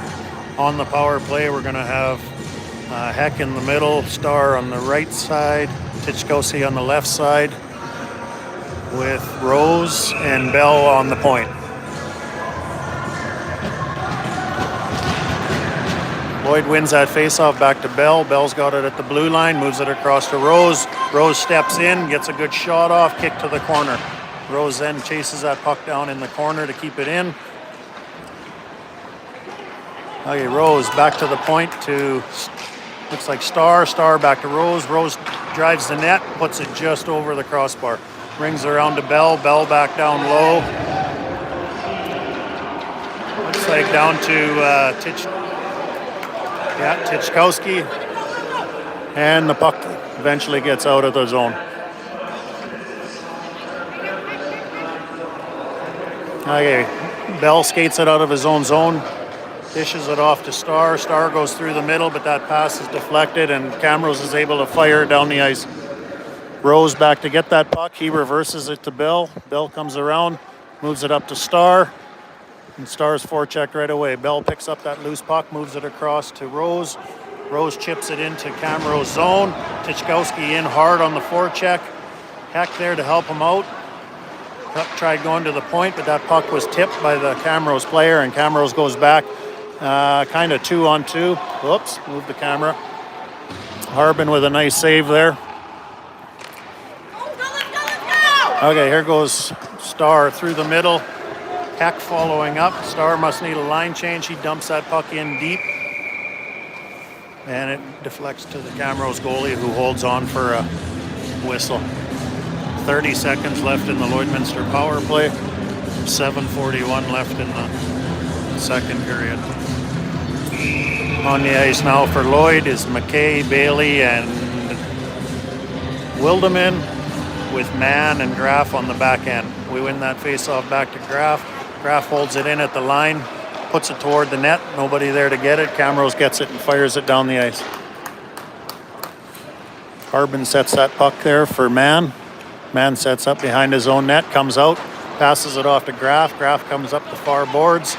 On the power play, we're going to have Heck in the middle, Star on the right side, Tichkowski on the left side, with Rose and Bell on the point. Lloyd wins that faceoff back to Bell. Bell's got it at the blue line, moves it across to Rose. Rose steps in, gets a good shot off, kick to the corner. Rose then chases that puck down in the corner to keep it in. Okay, Rose back to the point to, looks like Star. Star back to Rose. Rose drives the net, puts it just over the crossbar. Rings around to Bell. Bell back down low. Looks like down to Tichkowski. And the puck eventually gets out of the zone. Okay, Bell skates it out of his own zone. Dishes it off to Star. Star goes through the middle, but that pass is deflected, and Camrose is able to fire it down the ice. Rose back to get that puck. He reverses it to Bell. Bell comes around, moves it up to Star, and Star's forechecked right away. Bell picks up that loose puck, moves it across to Rose. Rose chips it into Camrose zone. Tichkowski in hard on the forecheck. Heck there to help him out. Puck tried going to the point, but that puck was tipped by the Camrose player, and Camrose goes back. Kind of 2-on-2. Whoops, moved the camera. Harbin with a nice save there. Okay, here goes Star through the middle. Heck following up. Star must need a line change. He dumps that puck in deep. And it deflects to the Camrose goalie, who holds on for a whistle. 30 seconds left in the Lloydminster power play. 7:41 left in the second period. On the ice now for Lloyd is McKay, Bailey, and Wildeman, with Mann and Graff on the back end. We win that face-off back to Graff. Graff holds it in at the line, puts it toward the net. Nobody there to get it. Camrose gets it and fires it down the ice. Harbin sets that puck there for Mann. Mann sets up behind his own net, comes out, passes it off to Graff. Graff comes up the far boards,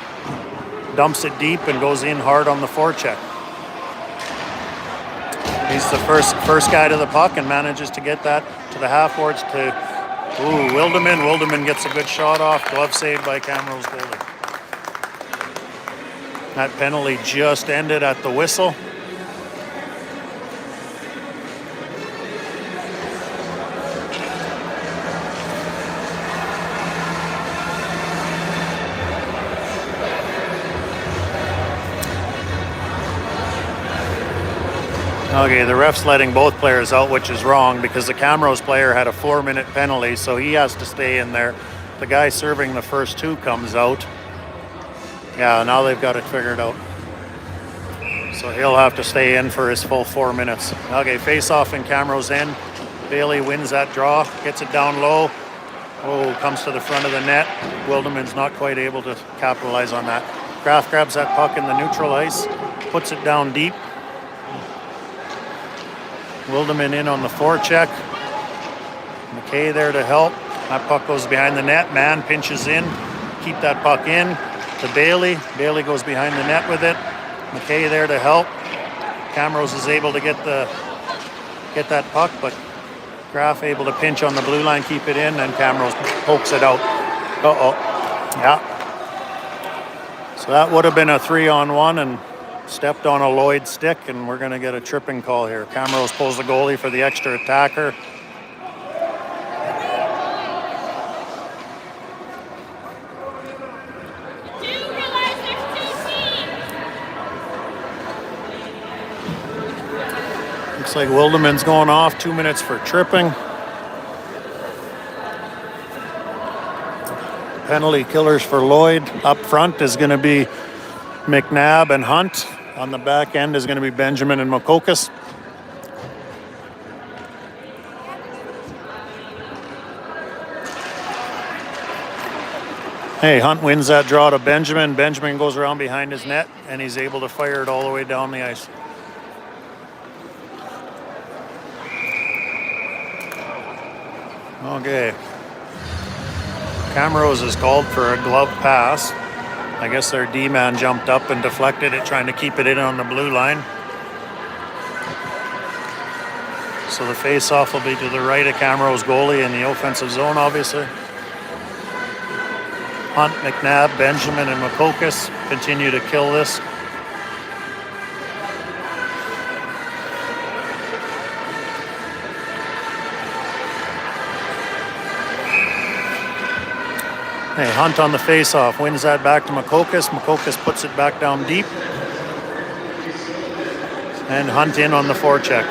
dumps it deep, and goes in hard on the forecheck. He's the first guy to the puck and manages to get that to the half boards to Wildeman. Wildeman gets a good shot off. Glove saved by Camrose goalie. That penalty just ended at the whistle. Okay, the ref's letting both players out, which is wrong because the Camrose player had a 4-minute penalty, so he has to stay in there. The guy serving the first 2 comes out. Yeah, now they've got it figured out. So he'll have to stay in for his full 4 minutes. Okay, face-off in Camrose end. Bailey wins that draw, gets it down low. Oh, comes to the front of the net. Wildeman's not quite able to capitalize on that. Graff grabs that puck in the neutral ice, puts it down deep. Wildeman in on the forecheck. McKay there to help. That puck goes behind the net. Mann pinches in. Keep that puck in to Bailey. Bailey goes behind the net with it. McKay there to help. Camrose is able to get that puck, but Graff able to pinch on the blue line, keep it in, and Camrose pokes it out. Yeah. So that would have been a 3-on-1 and stepped on a Lloyd stick, and we're going to get a tripping call here. Camrose pulls the goalie for the extra attacker. Looks like Wildeman's going off. 2 minutes for tripping. Penalty killers for Lloyd. Up front is going to be McNabb and Hunt. On the back end is going to be Benjamin and Makokis. Hey, Hunt wins that draw to Benjamin. Benjamin goes around behind his net, and he's able to fire it all the way down the ice. Okay. Camrose is called for a glove pass. I guess their D-man jumped up and deflected it, trying to keep it in on the blue line. So the face-off will be to the right of Camrose goalie in the offensive zone, obviously. Hunt, McNabb, Benjamin, and Makokis continue to kill this. Hey, Hunt on the face-off, wins that back to Makokis. Makokis puts it back down deep. And Hunt in on the forecheck.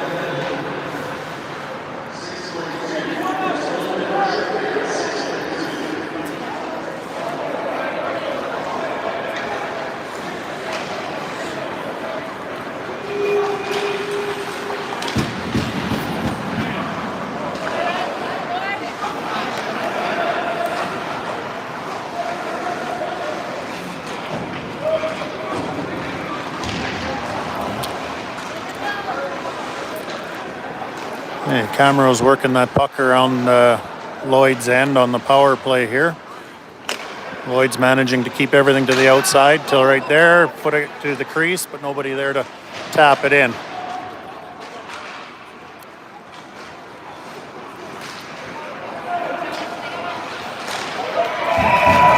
Hey, Camrose working that puck around Lloyd's end on the power play here. Lloyd's managing to keep everything to the outside till right there, put it to the crease, but nobody there to tap it in.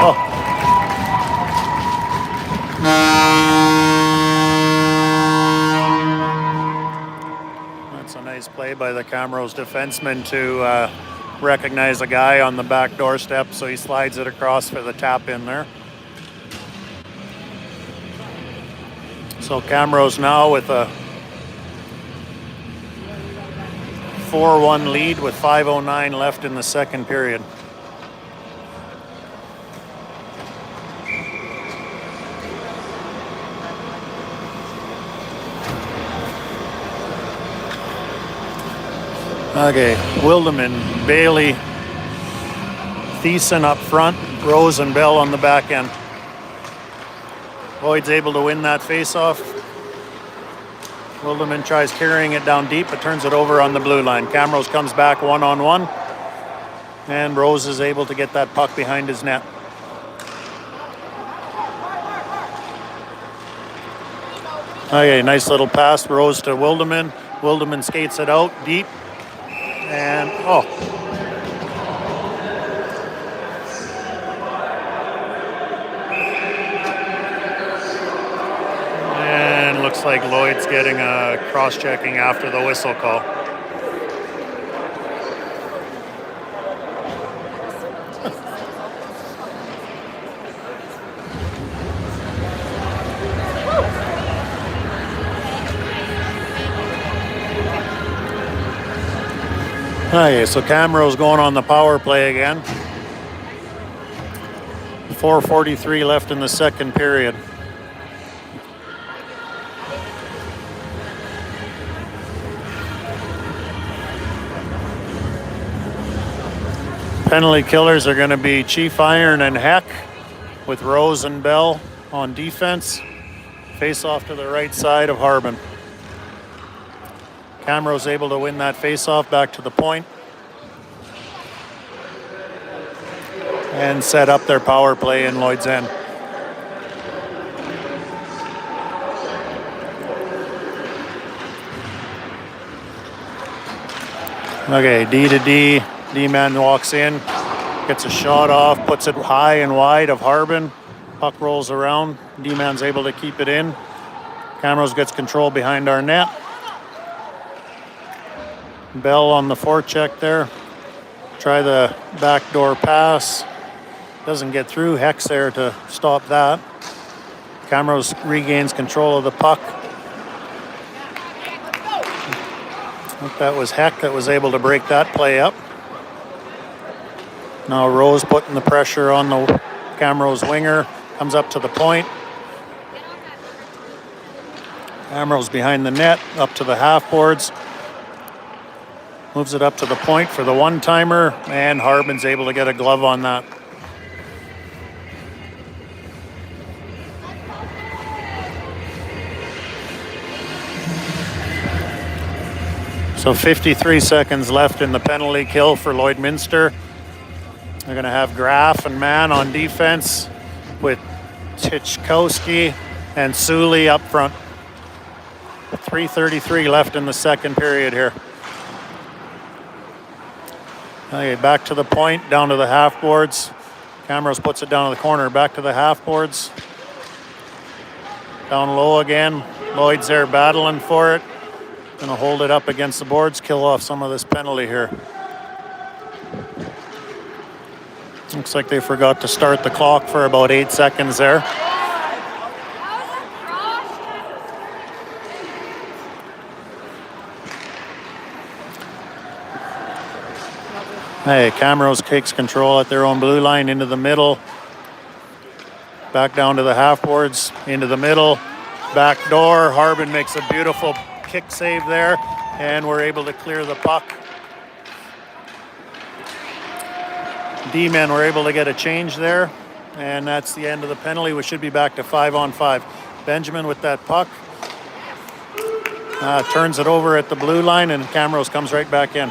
Oh. That's a nice play by the Camrose defenseman to recognize a guy on the back doorstep, so he slides it across for the tap in there. So Camrose now with a 4-1 lead with 5:09 left in the second period. Okay, Wildeman, Bailey, Thiessen up front, Rose and Bell on the back end. Lloyd's able to win that face-off. Wildeman tries carrying it down deep, but turns it over on the blue line. Camrose comes back one-on-one, and Rose is able to get that puck behind his net. Okay, nice little pass, Rose to Wildeman. Wildeman skates it out deep. And, And looks like Lloyd's getting a cross-checking after the whistle call. Okay, so Camrose going on the power play again. 4:43 left in the second period. Penalty killers are going to be Chief Iron and Heck, with Rose and Bell on defense. Face off to the right side of Harbin. Camrose able to win that face-off back to the point and set up their power play in Lloyd's end. Okay, D to D. D-man walks in, gets a shot off, puts it high and wide of Harbin. Puck rolls around. D-man's able to keep it in. Camrose gets control behind our net. Bell on the forecheck there. Try the backdoor pass. Doesn't get through. Heck's there to stop that. Camrose regains control of the puck. I think that was Heck that was able to break that play up. Now Rose putting the pressure on the Camrose winger comes up to the point. Camrose behind the net, up to the half boards. Moves it up to the point for the one-timer, and Harbin's able to get a glove on that. So 53 seconds left in the penalty kill for Lloydminster. They're going to have Graf and Mann on defense with Tichkowski and Sully up front. 3:33 left in the second period here. Okay, back to the point, down to the half boards. Camrose puts it down to the corner, back to the half boards. Down low again. Lloyd's there battling for it. Gonna hold it up against the boards, kill off some of this penalty here. Looks like they forgot to start the clock for about 8 seconds there. Hey, Camrose takes control at their own blue line into the middle. Back down to the half boards, into the middle. Back door, Harbin makes a beautiful kick save there, and we're able to clear the puck. D-men were able to get a change there, and that's the end of the penalty. We should be back to 5-on-5. Benjamin with that puck. Turns it over at the blue line, and Camrose comes right back in.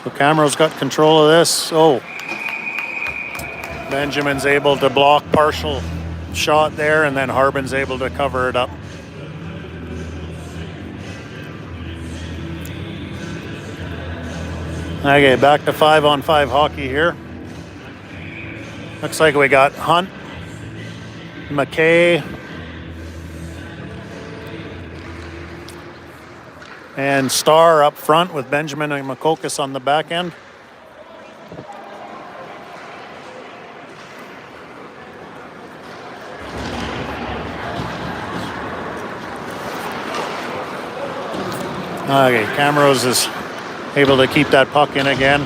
So Camrose got control of this. Oh, Benjamin's able to block partial shot there, and then Harbin's able to cover it up. Okay, back to 5-on-5 hockey here. Looks like we got Hunt, McKay, and Starr up front with Benjamin and Makokis on the back end. Okay, Camrose is able to keep that puck in again.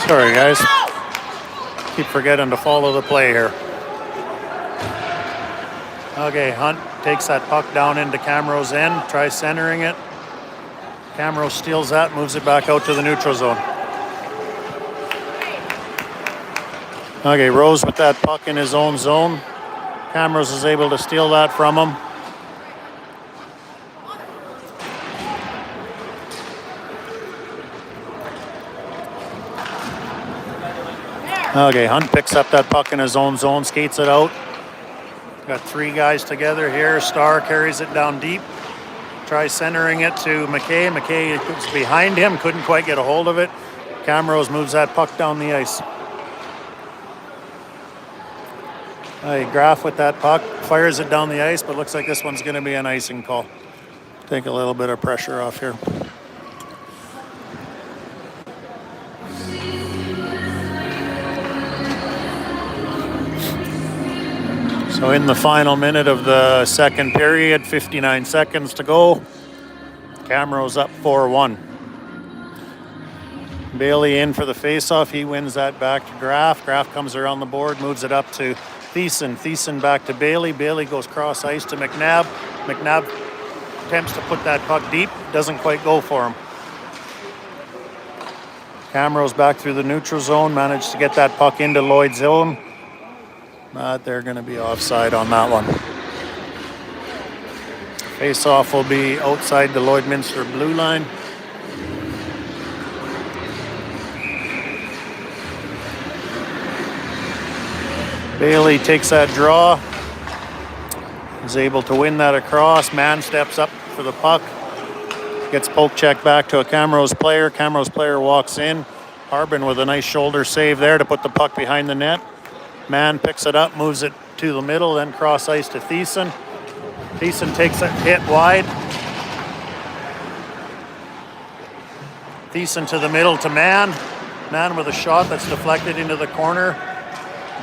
Sorry, guys. Keep forgetting to follow the play here. Okay, Hunt takes that puck down into Camrose end, tries centering it. Camrose steals that, moves it back out to the neutral zone. Okay, Rose with that puck in his own zone. Camrose is able to steal that from him. Okay, Hunt picks up that puck in his own zone, skates it out. Got three guys together here. Starr carries it down deep. Tries centering it to McKay. McKay is behind him, couldn't quite get a hold of it. Camrose moves that puck down the ice. Graf with that puck, fires it down the ice, but looks like this one's going to be an icing call. Take a little bit of pressure off here. So in the final minute of the second period, 59 seconds to go. Camrose up 4-1. Bailey in for the faceoff. He wins that back to Graf. Graf comes around the board, moves it up to Thiessen. Thiessen back to Bailey. Bailey goes cross ice to McNabb. McNabb attempts to put that puck deep. Doesn't quite go for him. Camrose back through the neutral zone. Managed to get that puck into Lloyd's zone. But they're going to be offside on that one. Face-off will be outside the Lloydminster blue line. Bailey takes that draw. Is able to win that across. Mann steps up for the puck. Gets poke check back to a Camrose player. Camrose player walks in. Harbin with a nice shoulder save there to put the puck behind the net. Mann picks it up, moves it to the middle, then cross ice to Thiessen. Thiessen takes a hit wide. Thiessen to the middle to Mann. Mann with a shot that's deflected into the corner.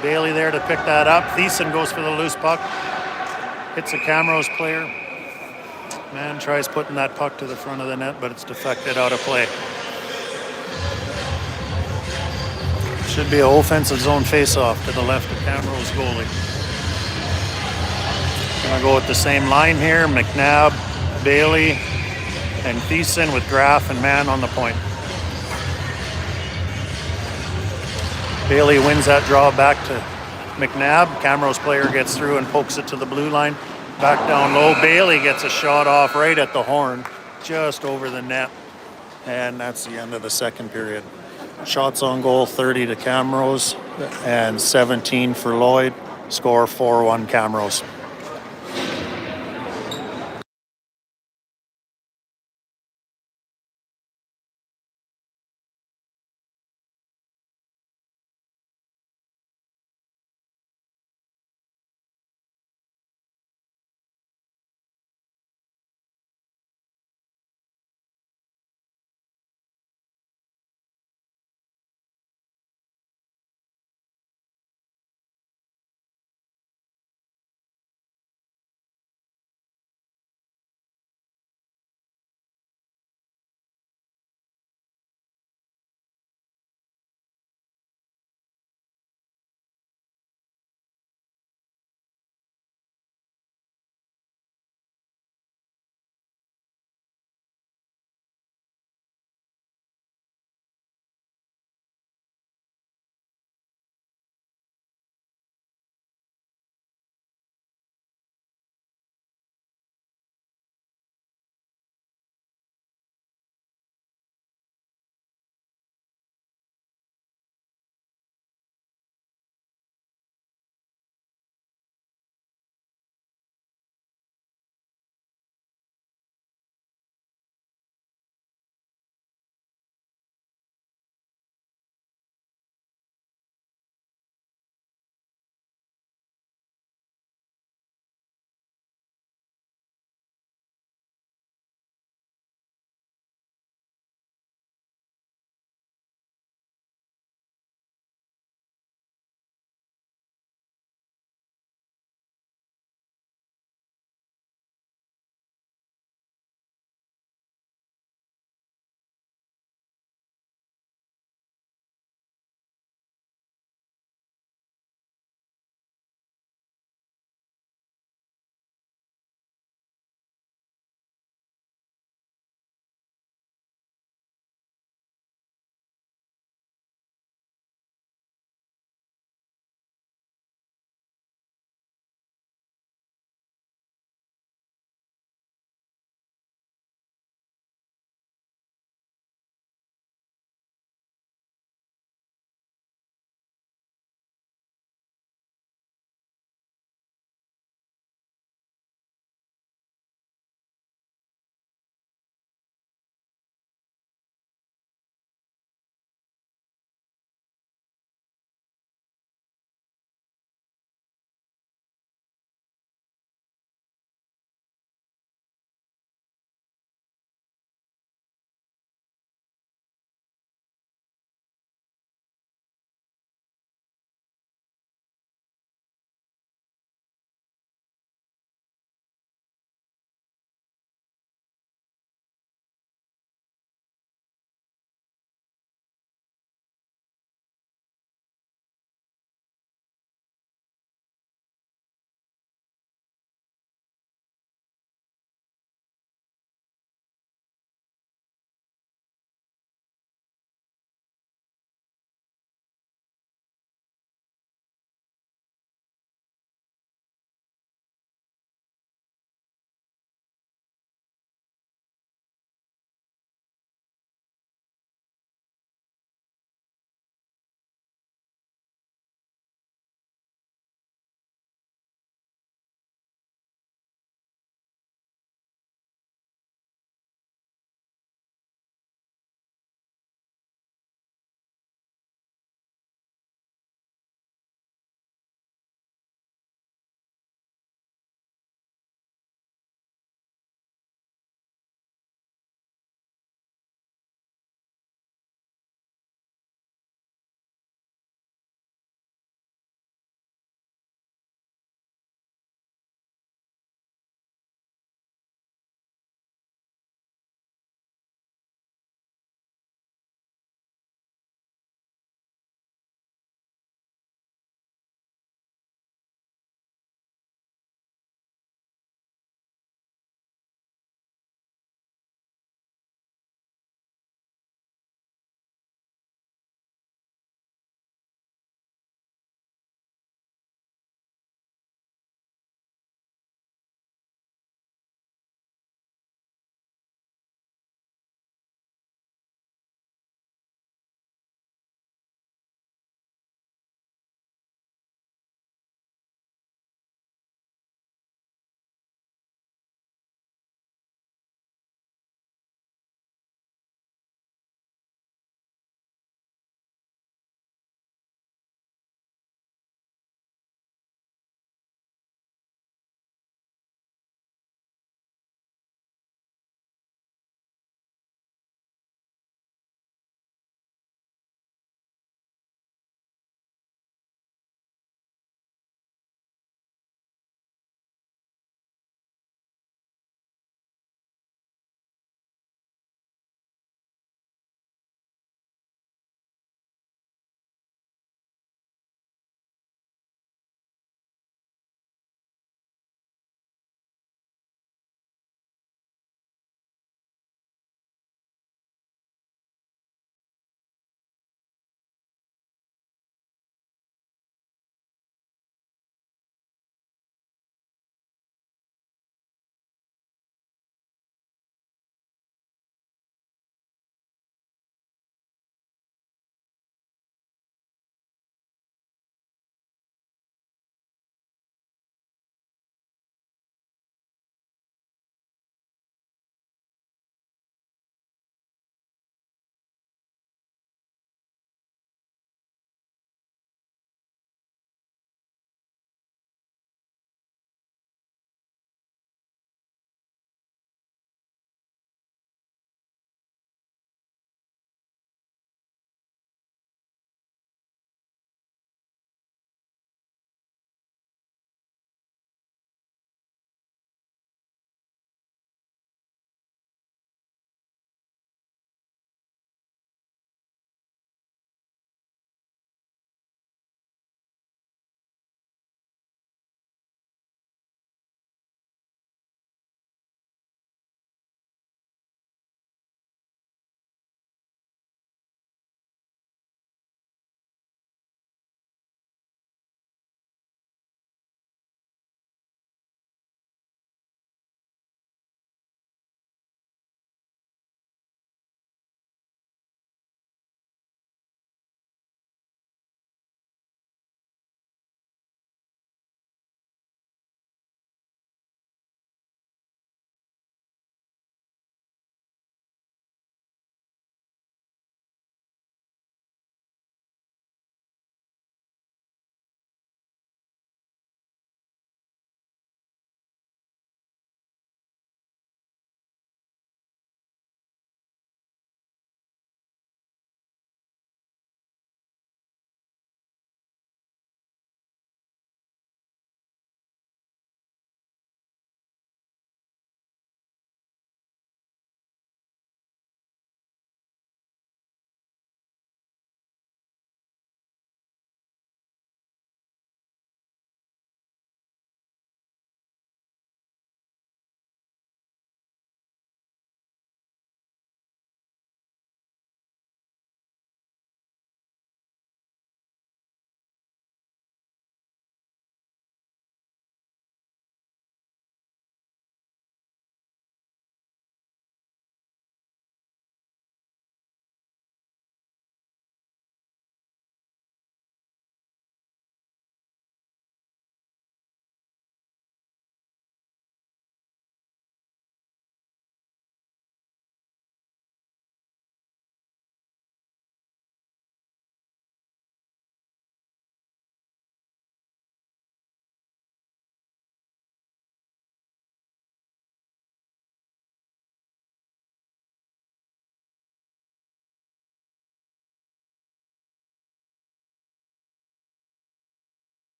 Bailey there to pick that up. Thiessen goes for the loose puck. hits a Camrose player. Man tries putting that puck to the front of the net, but it's deflected out of play. Should be an offensive zone face-off to the left of Camrose goalie. Gonna go with the same line here. McNabb, Bailey, and Thiessen with Graff and Mann on the point. Bailey wins that draw back to McNabb. Camrose player gets through and pokes it to the blue line. Back down low. Bailey gets a shot off right at the horn, just over the net. And that's the end of the second period. Shots on goal, 30 to Camrose and 17 for Lloyd. Score 4-1 Camrose.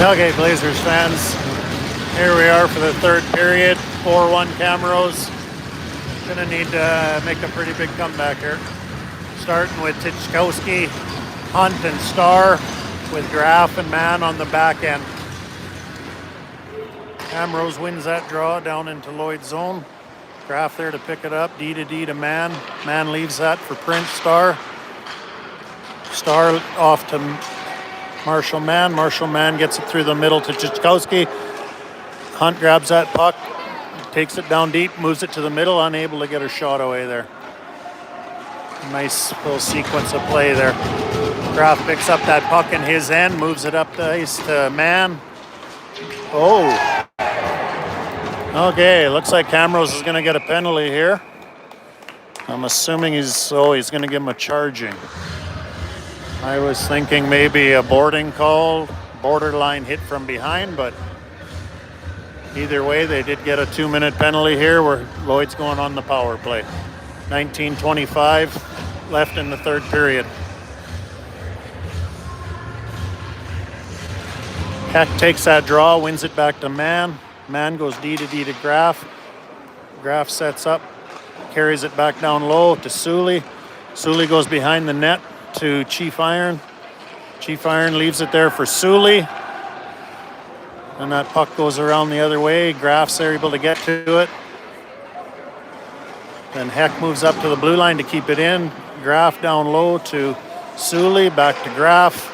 Okay, Blazers fans, here we are for the third period. 4-1 Camrose. Gonna need to make a pretty big comeback here. Starting with Tichkowski, Hunt, and Starr, with Graf and Mann on the back end. Camrose wins that draw down into Lloyd's zone. Graf there to pick it up, D to D to Mann. Mann leaves that for Prince. Starr off to Marshall Mann. Marshall Mann gets it through the middle to Tichkowski. Hunt grabs that puck, takes it down deep, moves it to the middle, unable to get a shot away there. Nice little sequence of play there. Graf picks up that puck in his end, moves it up the ice to Mann. Oh. Okay, looks like Camrose is going to get a penalty here. I'm assuming he's going to give him a charging. I was thinking maybe a boarding call, borderline hit from behind, but either way, they did get a 2-minute penalty here where Lloyd's going on the power play. 19:25 left in the third period. Heck takes that draw, wins it back to Mann. Mann goes D to D to Graf. Graf sets up, carries it back down low to Sully. Sully goes behind the net to Chief Iron. Chief Iron leaves it there for Sully. And that puck goes around the other way. Graf's able to get to it. Then Heck moves up to the blue line to keep it in. Graf down low to Sully, back to Graf.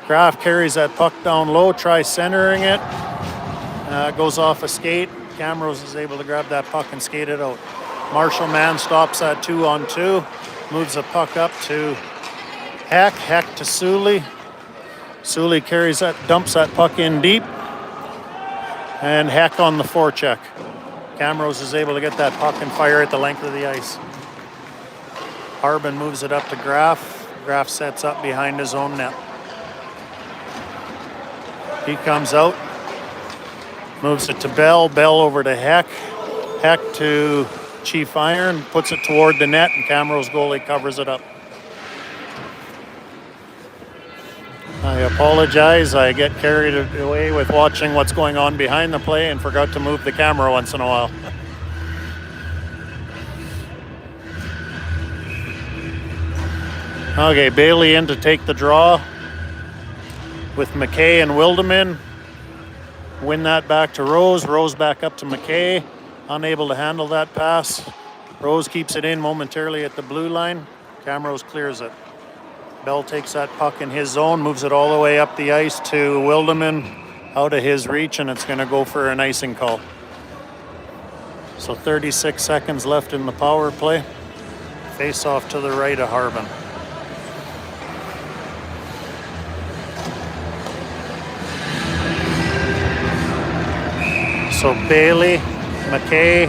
Graf carries that puck down low, tries centering it. Goes off a skate. Camrose is able to grab that puck and skate it out. Marshall Mann stops that 2-on-2. Moves the puck up to Heck. Heck to Sully. Sully carries that, dumps that puck in deep. And Heck on the forecheck. Camrose is able to get that puck and fire it the length of the ice. Harbin moves it up to Graf. Graf sets up behind his own net. He comes out, moves it to Bell. Bell over to Heck. Heck to Chief Iron, puts it toward the net, and Camrose goalie covers it up. I apologize. I get carried away with watching what's going on behind the play and forgot to move the camera once in a while. Okay, Bailey in to take the draw with McKay and Wildeman. Win that back to Rose. Rose back up to McKay. Unable to handle that pass. Rose keeps it in momentarily at the blue line. Camrose clears it. Bell takes that puck in his zone, moves it all the way up the ice to Wildeman, out of his reach, and it's going to go for an icing call. So 36 seconds left in the power play. Face off to the right of Harbin. So Bailey, McKay,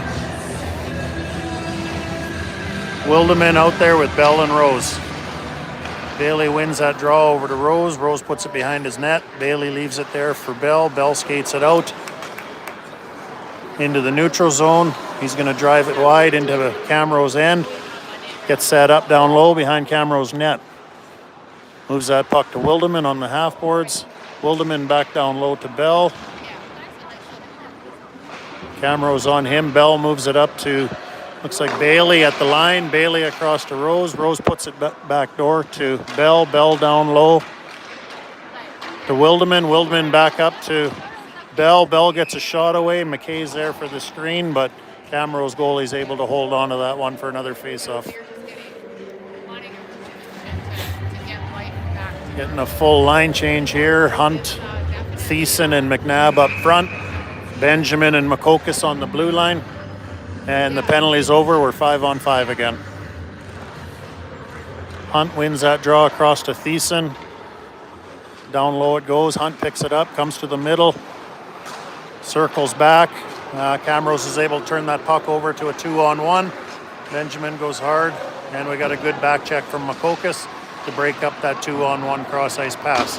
Wildeman out there with Bell and Rose. Bailey wins that draw over to Rose. Rose puts it behind his net. Bailey leaves it there for Bell. Bell skates it out into the neutral zone. He's going to drive it wide into the Camrose end. Gets set up down low behind Camrose net. Moves that puck to Wildeman on the half boards. Wildeman back down low to Bell. Camrose on him. Bell moves it up to, looks like Bailey at the line. Bailey across to Rose. Rose puts it back door to Bell. Bell down low to Wildeman. Wildeman back up to Bell. Bell gets a shot away. McKay's there for the screen, but Camrose goalie's able to hold on to that one for another face-off. Getting a full line change here. Hunt, Thiessen, and McNabb up front. Benjamin and Makokis on the blue line. And the penalty's over. We're 5-on-5 again. Hunt wins that draw across to Thiessen. Down low it goes. Hunt picks it up, comes to the middle, circles back. Camrose is able to turn that puck over to a 2-on-1. Benjamin goes hard, and we got a good back check from Makokis to break up that 2-on-1 cross-ice pass.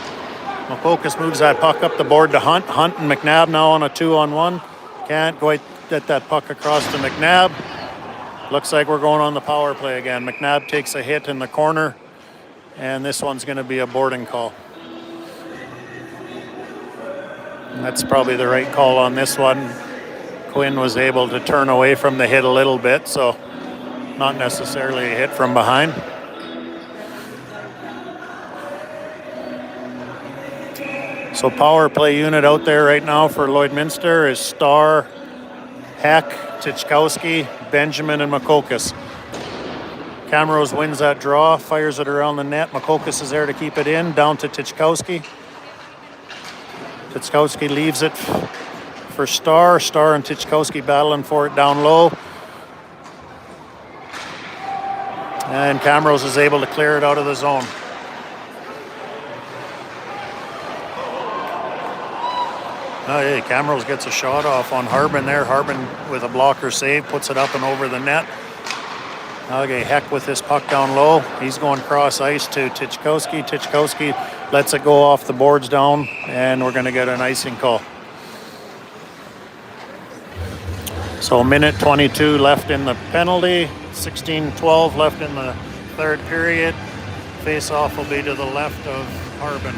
Makokis moves that puck up the board to Hunt. Hunt and McNabb now on a 2-on-1. Can't quite get that puck across to McNabb. Looks like we're going on the power play again. McNabb takes a hit in the corner, and this one's going to be a boarding call. That's probably the right call on this one. Quinn was able to turn away from the hit a little bit, so not necessarily a hit from behind. So power play unit out there right now for Lloydminster is Starr, Heck, Tichkowski, Benjamin, and Makokis. Camrose wins that draw, fires it around the net. Makokis is there to keep it in, down to Tichkowski. Tichkowski leaves it for Starr. Starr and Tichkowski battling for it down low. And Camrose is able to clear it out of the zone. Oh, yeah, Camrose gets a shot off on Harbin there. Harbin with a blocker save, puts it up and over the net. Okay, Heck with this puck down low. He's going cross ice to Tichkowski. Tichkowski lets it go off the boards down, and we're going to get an icing call. So minute 22 left in the penalty, 16-12 left in the third period. Face-off will be to the left of Harbin.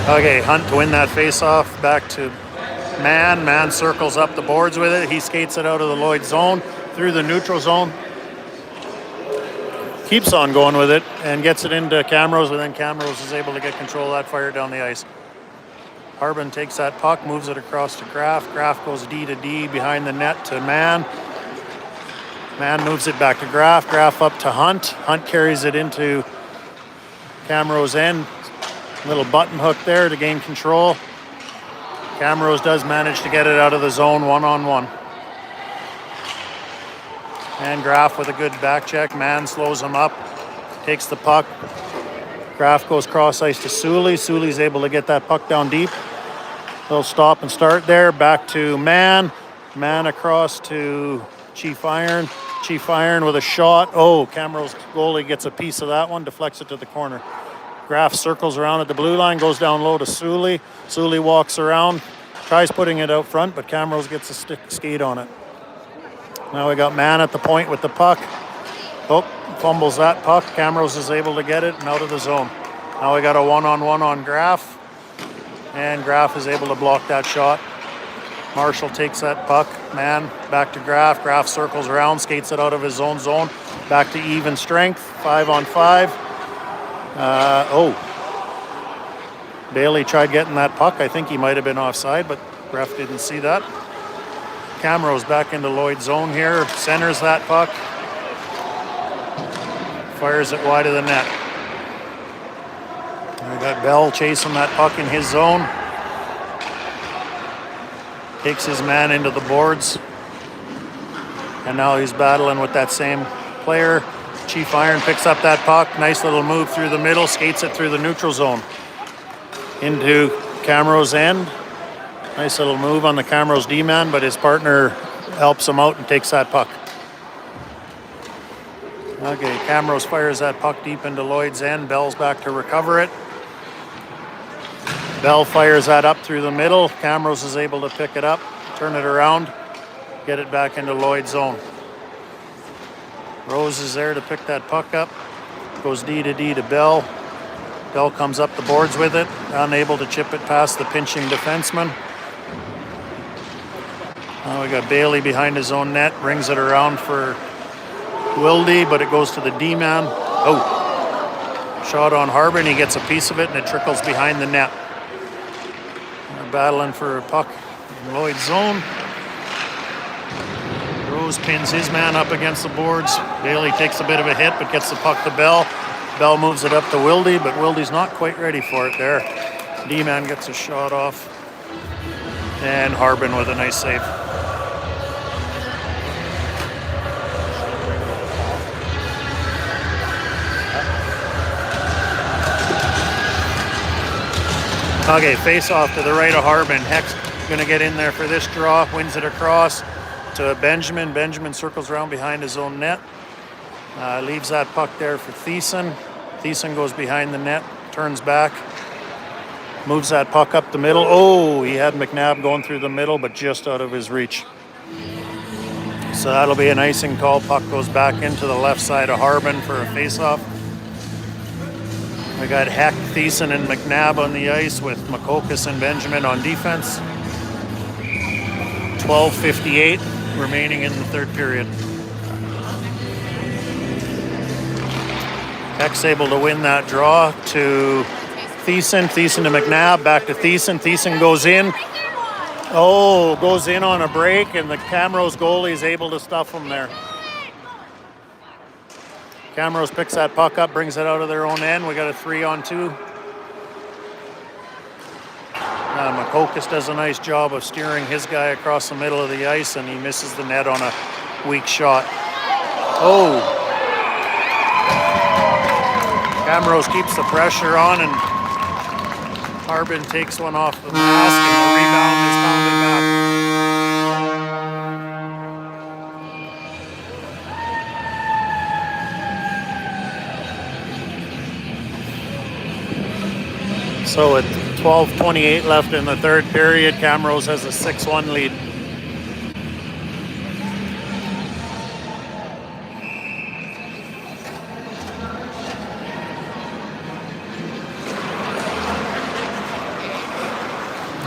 Okay, Hunt to win that face-off, back to Mann. Mann circles up the boards with it. He skates it out of the Lloyd zone, through the neutral zone. Keeps on going with it and gets it into Camrose, and then Camrose is able to get control of that, fire down the ice. Harbin takes that puck, moves it across to Graf. Graf goes D to D behind the net to Mann. Mann moves it back to Graf. Graf up to Hunt. Hunt carries it into Camrose end. Little button hook there to gain control. Camrose does manage to get it out of the zone one-on-one. And Graf with a good back check. Mann slows him up, takes the puck. Graf goes cross ice to Sully. Sully's able to get that puck down deep. They'll stop and start there. Back to Mann. Mann across to Chief Iron. Chief Iron with a shot. Oh, Camrose goalie gets a piece of that one, deflects it to the corner. Graf circles around at the blue line, goes down low to Sully. Sully walks around, tries putting it out front, but Camrose gets a skate on it. Now we got Mann at the point with the puck. Oh, fumbles that puck. Camrose is able to get it and out of the zone. Now we got a one-on-one on Graf, and Graf is able to block that shot. Marshall takes that puck. Mann back to Graf. Graf circles around, skates it out of his own zone. Back to even strength, 5-on-5. Bailey tried getting that puck. I think he might have been offside, but ref didn't see that. Camrose back into Lloyd's zone here. Centers that puck. Fires it wide of the net. We got Bell chasing that puck in his zone. Takes his man into the boards. And now he's battling with that same player. Chief Iron picks up that puck. Nice little move through the middle. Skates it through the neutral zone. Into Camrose end. Nice little move on the Camrose D-man, but his partner helps him out and takes that puck. Okay, Camrose fires that puck deep into Lloyd's end. Bell's back to recover it. Bell fires that up through the middle. Camrose is able to pick it up, turn it around, get it back into Lloyd's zone. Rose is there to pick that puck up. Goes D to D to Bell. Bell comes up the boards with it, unable to chip it past the pinching defenseman. Now we got Bailey behind his own net, brings it around for Wilde, but it goes to the D-man. Oh, shot on Harbin. He gets a piece of it, and it trickles behind the net. They're battling for a puck in Lloyd's zone. Rose pins his man up against the boards. Bailey takes a bit of a hit, but gets the puck to Bell. Bell moves it up to Wilde, but Wilde's not quite ready for it there. D-man gets a shot off. And Harbin with a nice save. Okay, face off to the right of Harbin. Heck's gonna get in there for this draw, wins it across to Benjamin. Benjamin circles around behind his own net. Leaves that puck there for Thiessen. Thiessen goes behind the net, turns back, moves that puck up the middle. Oh, he had McNabb going through the middle, but just out of his reach. So that'll be an icing call. Puck goes back into the left side of Harbin for a face-off. We got Heck, Thiessen, and McNabb on the ice with Makokas and Benjamin on defense. 12:58 remaining in the third period. Heck's able to win that draw to Thiessen. Thiessen to McNabb, back to Thiessen. Thiessen goes in. Oh, goes in on a break, and the Camrose goalie is able to stuff him there. Camrose picks that puck up, brings it out of their own end. We got a 3-on-2. Makokas does a nice job of steering his guy across the middle of the ice, and he misses the net on a weak shot. Oh! Camrose keeps the pressure on, and Harbin takes one off the mask, and the rebound is pounded back. So with 12:28 left in the third period, Camrose has a 6-1 lead.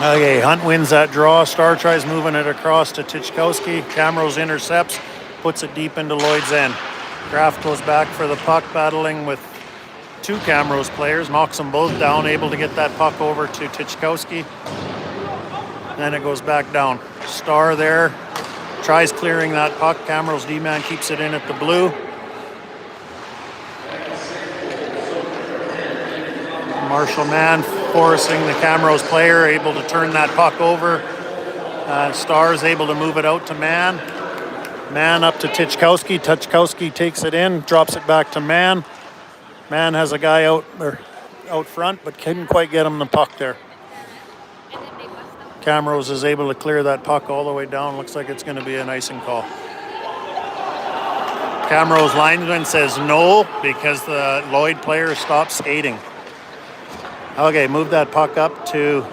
Okay, Hunt wins that draw. Star tries moving it across to Tychkowski. Camrose intercepts, puts it deep into Lloyd's end. Kraft goes back for the puck, battling with two Camrose players, knocks them both down, able to get that puck over to Tychkowski. Then it goes back down. Star there, tries clearing that puck. Camrose D-man keeps it in at the blue. Marshall Mann forcing the Camrose player, able to turn that puck over. Star is able to move it out to Mann. Mann up to Tychkowski. Tychkowski takes it in, drops it back to Mann. Mann has a guy out front, but couldn't quite get him the puck there. Camrose is able to clear that puck all the way down. Looks like it's going to be an icing call. Camrose linesman says no because the Lloyd player stopped skating. Okay, move that puck up to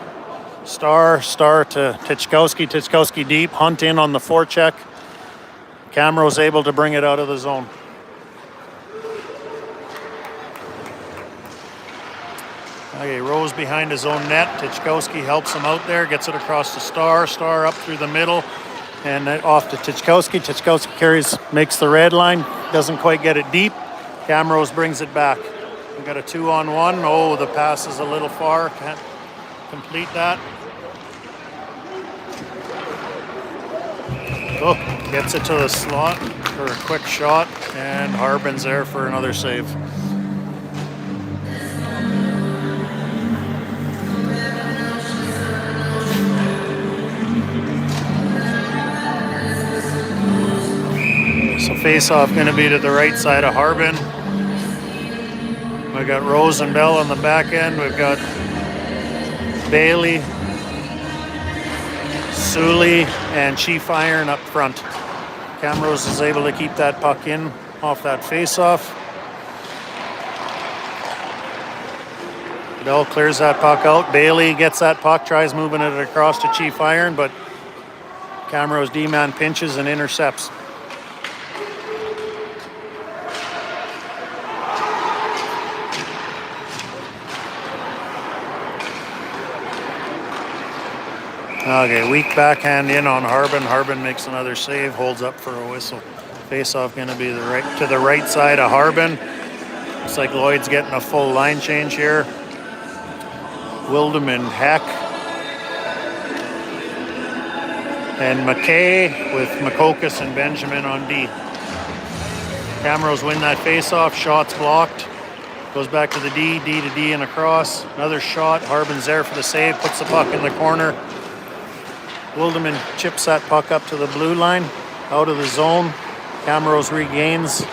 Star to Tychkowski. Tychkowski deep, Hunt in on the forecheck. Camrose able to bring it out of the zone. Okay, Rose behind his own net. Tychkowski helps him out there, gets it across to Star. Star up through the middle, and off to Tychkowski. Tychkowski makes the red line, doesn't quite get it deep. Camrose brings it back. We got a 2-on-1. Oh, the pass is a little far. Can't complete that. Oh, gets it to the slot for a quick shot, and Harbin's there for another save. So face-off going to be to the right side of Harbin. We've got Rose and Bell on the back end. We've got Bailey, Sully, and Chief Iron up front. Camrose is able to keep that puck in off that face-off. Bell clears that puck out. Bailey gets that puck, tries moving it across to Chief Iron, but Camrose D-man pinches and intercepts. Okay, weak backhand in on Harbin. Harbin makes another save, holds up for a whistle. Face-off going to be to the right side of Harbin. Looks like Lloyd's getting a full line change here. Wildeman, Heck, and McKay with Makokas and Benjamin on D. Camrose win that face-off. Shot's blocked. Goes back to the D, D to D and across. Another shot. Harbin's there for the save. Puts the puck in the corner. Wildeman chips that puck up to the blue line, out of the zone. Camrose regains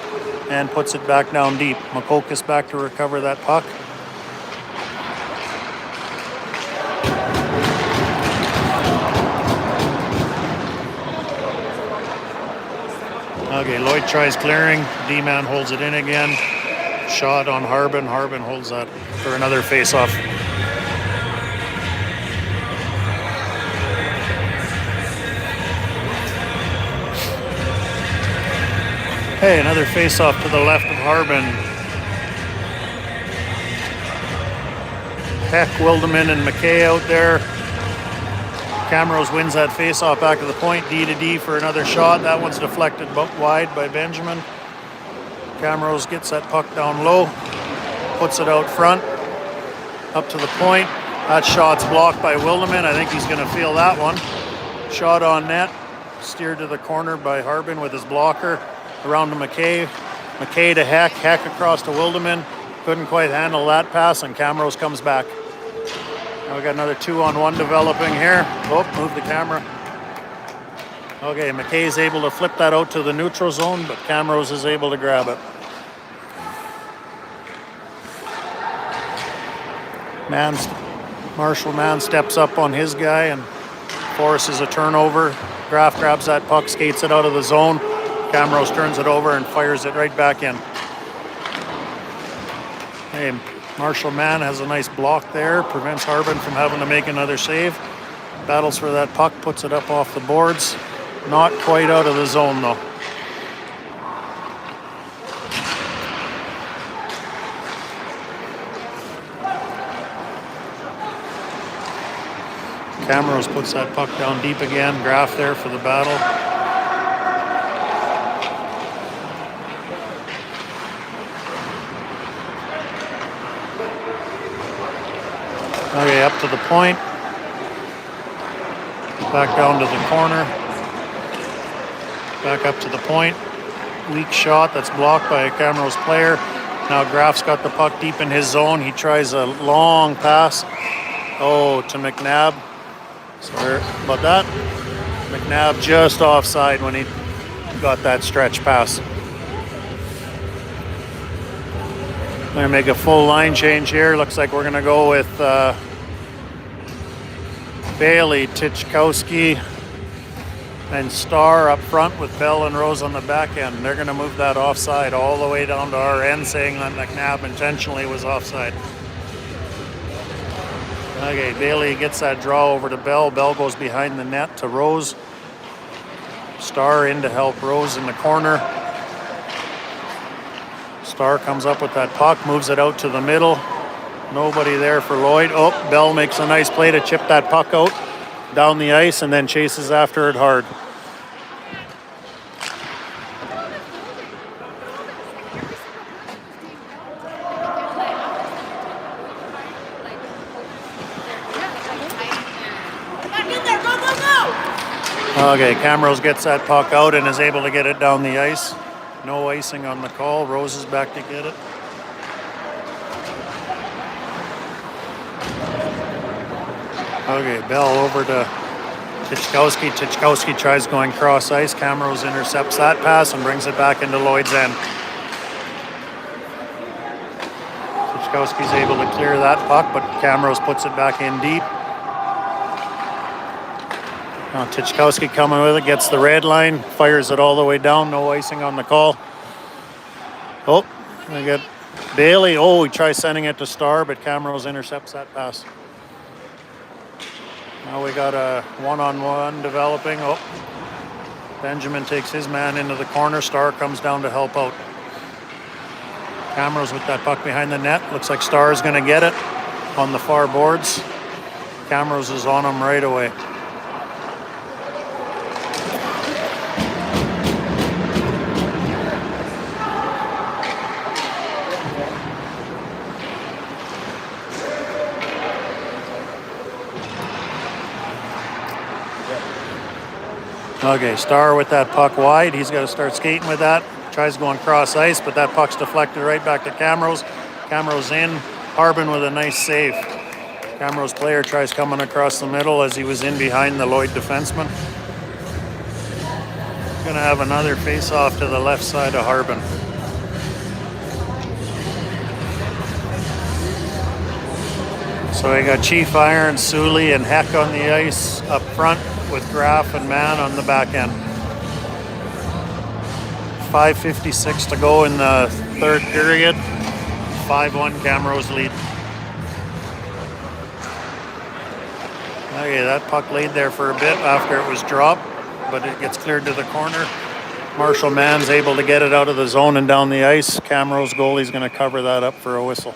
and puts it back down deep. Makokas back to recover that puck. Okay, Lloyd tries clearing. D-man holds it in again. Shot on Harbin. Harbin holds that for another face-off. Hey, another face-off to the left of Harbin. Heck, Wildeman and McKay out there. Camrose wins that face-off back to the point, D to D for another shot. That one's deflected wide by Benjamin. Camrose gets that puck down low, puts it out front, up to the point. That shot's blocked by Wildeman. I think he's going to feel that one. Shot on net, steered to the corner by Harbin with his blocker. Around to McKay. McKay to Heck. Heck across to Wildeman. Couldn't quite handle that pass, and Camrose comes back. Now we got another 2-on-1 developing here. Oh, move the camera. Okay, McKay's able to flip that out to the neutral zone, but Camrose is able to grab it. Marshall Mann steps up on his guy and forces a turnover. Graf grabs that puck, skates it out of the zone. Camrose turns it over and fires it right back in. Hey, Marshall Mann has a nice block there, prevents Harbin from having to make another save. Battles for that puck, puts it up off the boards. Not quite out of the zone though. Camrose puts that puck down deep again. Graf there for the battle. Okay, up to the point. Back down to the corner. Back up to the point. Weak shot that's blocked by a Camrose player. Now Graf's got the puck deep in his zone. He tries a long pass. Oh, to McNabb. Sorry about that. McNabb just offside when he got that stretch pass. We're going to make a full line change here. Looks like we're going to go with Bailey, Tichkowski, and Starr up front with Bell and Rose on the back end. They're going to move that offside all the way down to our end, saying that McNabb intentionally was offside. Okay, Bailey gets that draw over to Bell. Bell goes behind the net to Rose. Starr in to help Rose in the corner. Starr comes up with that puck, moves it out to the middle. Nobody there for Lloyd. Oh, Bell makes a nice play to chip that puck out down the ice and then chases after it hard. Okay, Camrose gets that puck out and is able to get it down the ice. No icing on the call. Rose is back to get it. Okay, Bell over to Tichkowski. Tichkowski tries going cross ice. Camrose intercepts that pass and brings it back into Lloyd's end. Tichkowski's able to clear that puck, but Camrose puts it back in deep. Now Tichkowski coming with it, gets the red line, fires it all the way down. No icing on the call. Oh, we get Bailey. Oh, he tries sending it to Starr, but Camrose intercepts that pass. Now we got a one-on-one developing. Oh, Benjamin takes his man into the corner. Starr comes down to help out. Camrose with that puck behind the net. Looks like Starr is going to get it on the far boards. Camrose is on him right away. Okay, Starr with that puck wide. He's got to start skating with that. Tries going cross ice, but that puck's deflected right back to Camrose. Camrose in. Harbin with a nice save. Camrose player tries coming across the middle as he was in behind the Lloyd defenseman. Going to have another face-off to the left side of Harbin. So we got Chief Iron, Sully, and Heck on the ice up front with Graf and Mann on the back end. 5:56 to go in the third period. 5-1 Camrose lead. Okay, that puck laid there for a bit after it was dropped, but it gets cleared to the corner. Marshall Mann's able to get it out of the zone and down the ice. Camrose goalie's going to cover that up for a whistle.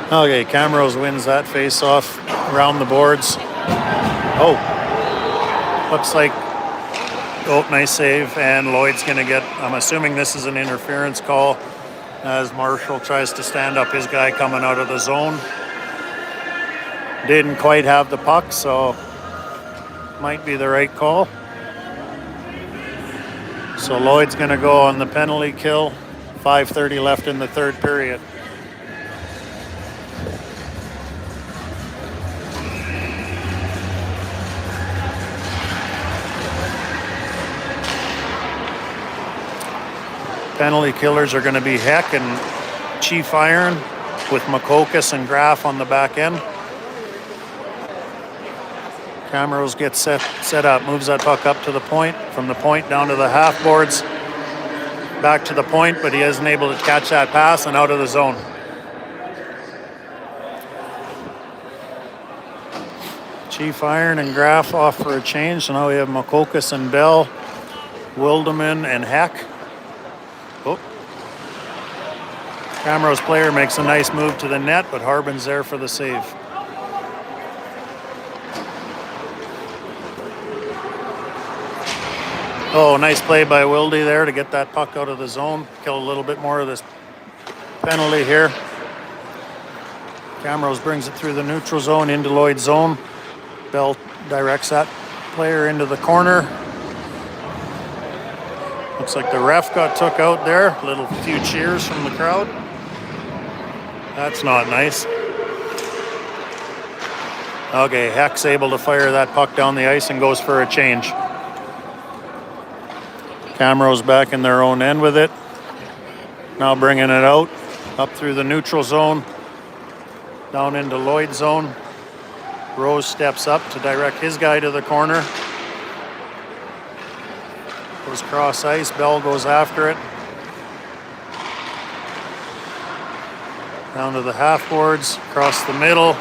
Okay, Camrose wins that face-off around the boards. Oh, looks like, oh, nice save, and Lloyd's going to get, I'm assuming this is an interference call as Marshall tries to stand up his guy coming out of the zone. Didn't quite have the puck, so might be the right call. So Lloyd's going to go on the penalty kill. 5:30 left in the third period. Penalty killers are going to be Heck and Chief Iron with Makokas and Graf on the back end. Camrose gets set up, moves that puck up to the point, from the point down to the half boards, back to the point, but he isn't able to catch that pass and out of the zone. Chief Iron and Graf off for a change, so now we have Makokas and Bell, Wildeman and Heck. Oh. Camrose player makes a nice move to the net, but Harbin's there for the save. Oh, nice play by Wilde there to get that puck out of the zone. Kill a little bit more of this penalty here. Camrose brings it through the neutral zone into Lloyd's zone. Bell directs that player into the corner. Looks like the ref got took out there. A few cheers from the crowd. That's not nice. Okay, Heck's able to fire that puck down the ice and goes for a change. Camrose back in their own end with it. Now bringing it out, up through the neutral zone, down into Lloyd's zone. Rose steps up to direct his guy to the corner. Goes cross ice, Bell goes after it. Down to the half boards, across the middle.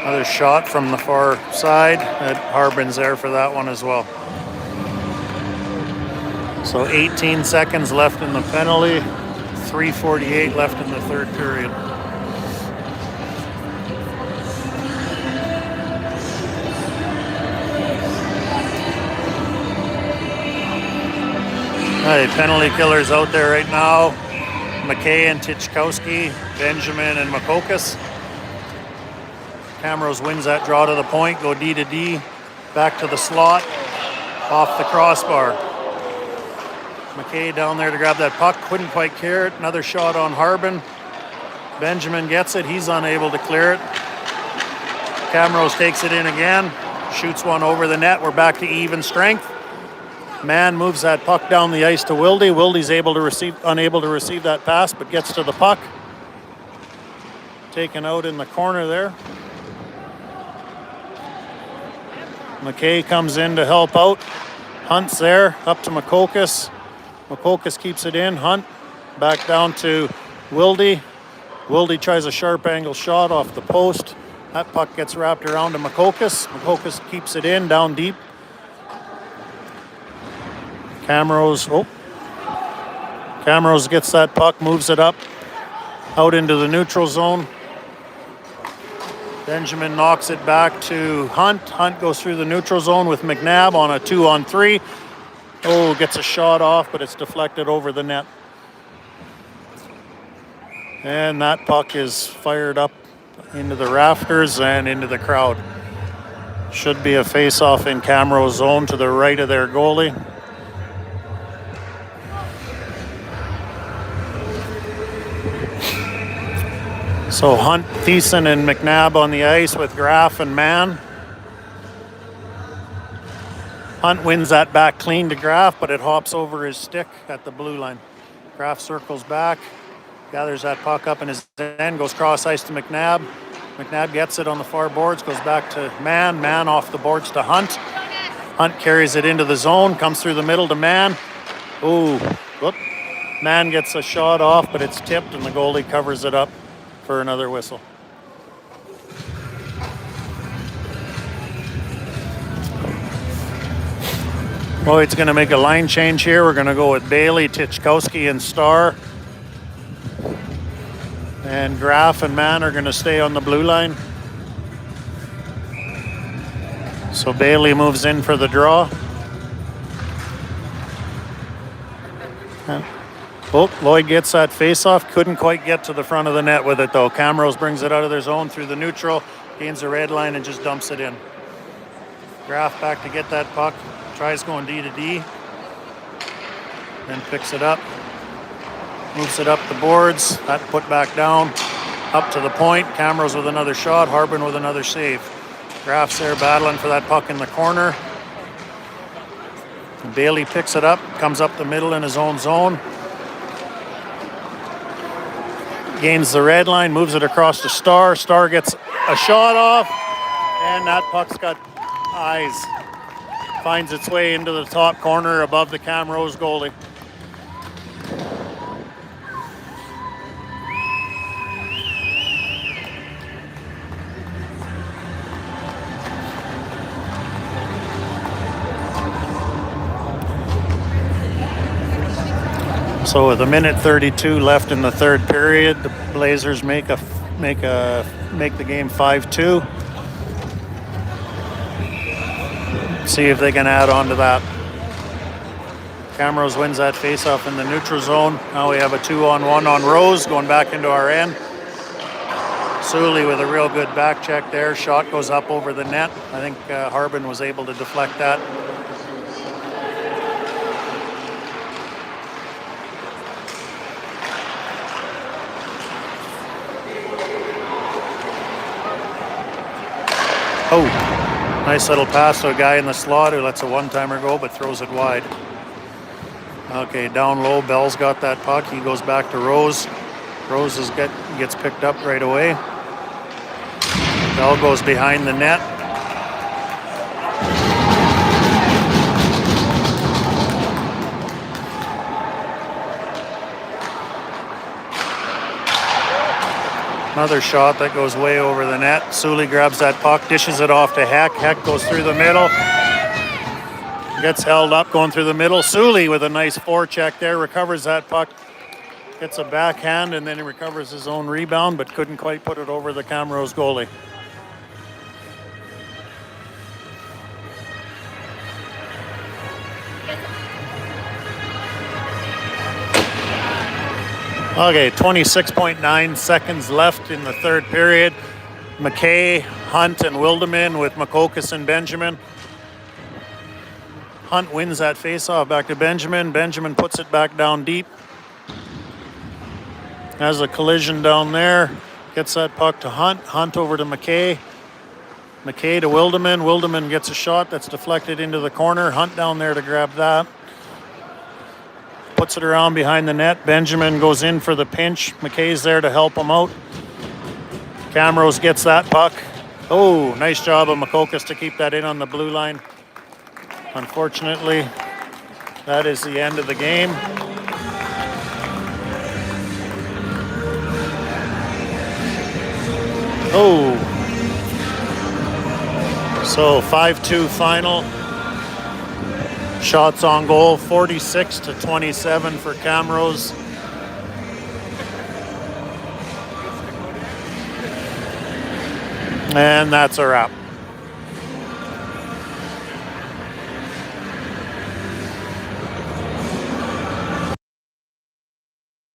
Another shot from the far side. Harbin's there for that one as well. So 18 seconds left in the penalty, 3:48 left in the third period. All right, penalty killers out there right now. McKay and Tichkowski, Benjamin and Makokas. Camrose wins that draw to the point, go D to D, back to the slot, off the crossbar. McKay down there to grab that puck, couldn't quite clear it. Another shot on Harbin. Benjamin gets it, he's unable to clear it. Camrose takes it in again, shoots one over the net. We're back to even strength. Mann moves that puck down the ice to Wilde. Wilde's unable to receive that pass, but gets to the puck. Taken out in the corner there. McKay comes in to help out. Hunt's there, up to Makokas. Makokas keeps it in. Hunt back down to Wilde. Wilde tries a sharp angle shot off the post. That puck gets wrapped around to Makokas. Makokas keeps it in, down deep. Camrose gets that puck, moves it up, out into the neutral zone. Benjamin knocks it back to Hunt. Hunt goes through the neutral zone with McNabb on a 2-on-3. Oh, gets a shot off, but it's deflected over the net. And that puck is fired up into the rafters and into the crowd. Should be a face-off in Camrose zone to the right of their goalie. So Hunt, Thiessen, and McNabb on the ice with Graf and Mann. Hunt wins that back clean to Graf, but it hops over his stick at the blue line. Graf circles back, gathers that puck up in his end, goes cross ice to McNabb. McNabb gets it on the far boards, goes back to Mann. Mann off the boards to Hunt. Hunt carries it into the zone, comes through the middle to Mann. Ooh, whoop. Mann gets a shot off, but it's tipped and the goalie covers it up for another whistle. Lloyd's going to make a line change here. We're going to go with Bailey, Tichkowski, and Starr. And Graff and Mann are going to stay on the blue line. So Bailey moves in for the draw. Oh, Lloyd gets that face-off. Couldn't quite get to the front of the net with it, though. Camrose brings it out of their zone through the neutral, gains the red line, and just dumps it in. Graff back to get that puck. Tries going D to D. Then picks it up. Moves it up the boards. That put back down. Up to the point. Camrose with another shot. Harbin with another save. Graff's there battling for that puck in the corner. And Bailey picks it up. Comes up the middle in his own zone. Gains the red line. Moves it across to Starr. Starr gets a shot off. And that puck's got eyes. Finds its way into the top corner above the Camrose goalie. So with 1:32 left in the third period, the Blazers make the game 5-2. See if they can add on to that. Camrose wins that faceoff in the neutral zone. Now we have a 2-on-1 on Rose going back into our end. Sully with a real good back check there. Shot goes up over the net. I think Harbin was able to deflect that. Oh, nice little pass to a guy in the slot who lets a one-timer go but throws it wide. Okay, down low, Bell's got that puck. He goes back to Rose. Rose gets picked up right away. Bell goes behind the net. Another shot that goes way over the net. Sully grabs that puck, dishes it off to Heck. Heck goes through the middle. Gets held up going through the middle. Sully with a nice forecheck there, recovers that puck. Gets a backhand and then he recovers his own rebound, but couldn't quite put it over the Camrose goalie. Okay, 26.9 seconds left in the third period. McKay, Hunt, and Wildeman with Makokas and Benjamin. Hunt wins that faceoff back to Benjamin. Benjamin puts it back down deep. Has a collision down there. Gets that puck to Hunt. Hunt over to McKay. McKay to Wildeman. Wildeman gets a shot that's deflected into the corner. Hunt down there to grab that. Puts it around behind the net. Benjamin goes in for the pinch. McKay's there to help him out. Camrose gets that puck. Oh, nice job of Makokas to keep that in on the blue line. Unfortunately, that is the end of the game. Oh. So 5-2 final. Shots on goal, 46-27 for Camrose. And that's a wrap.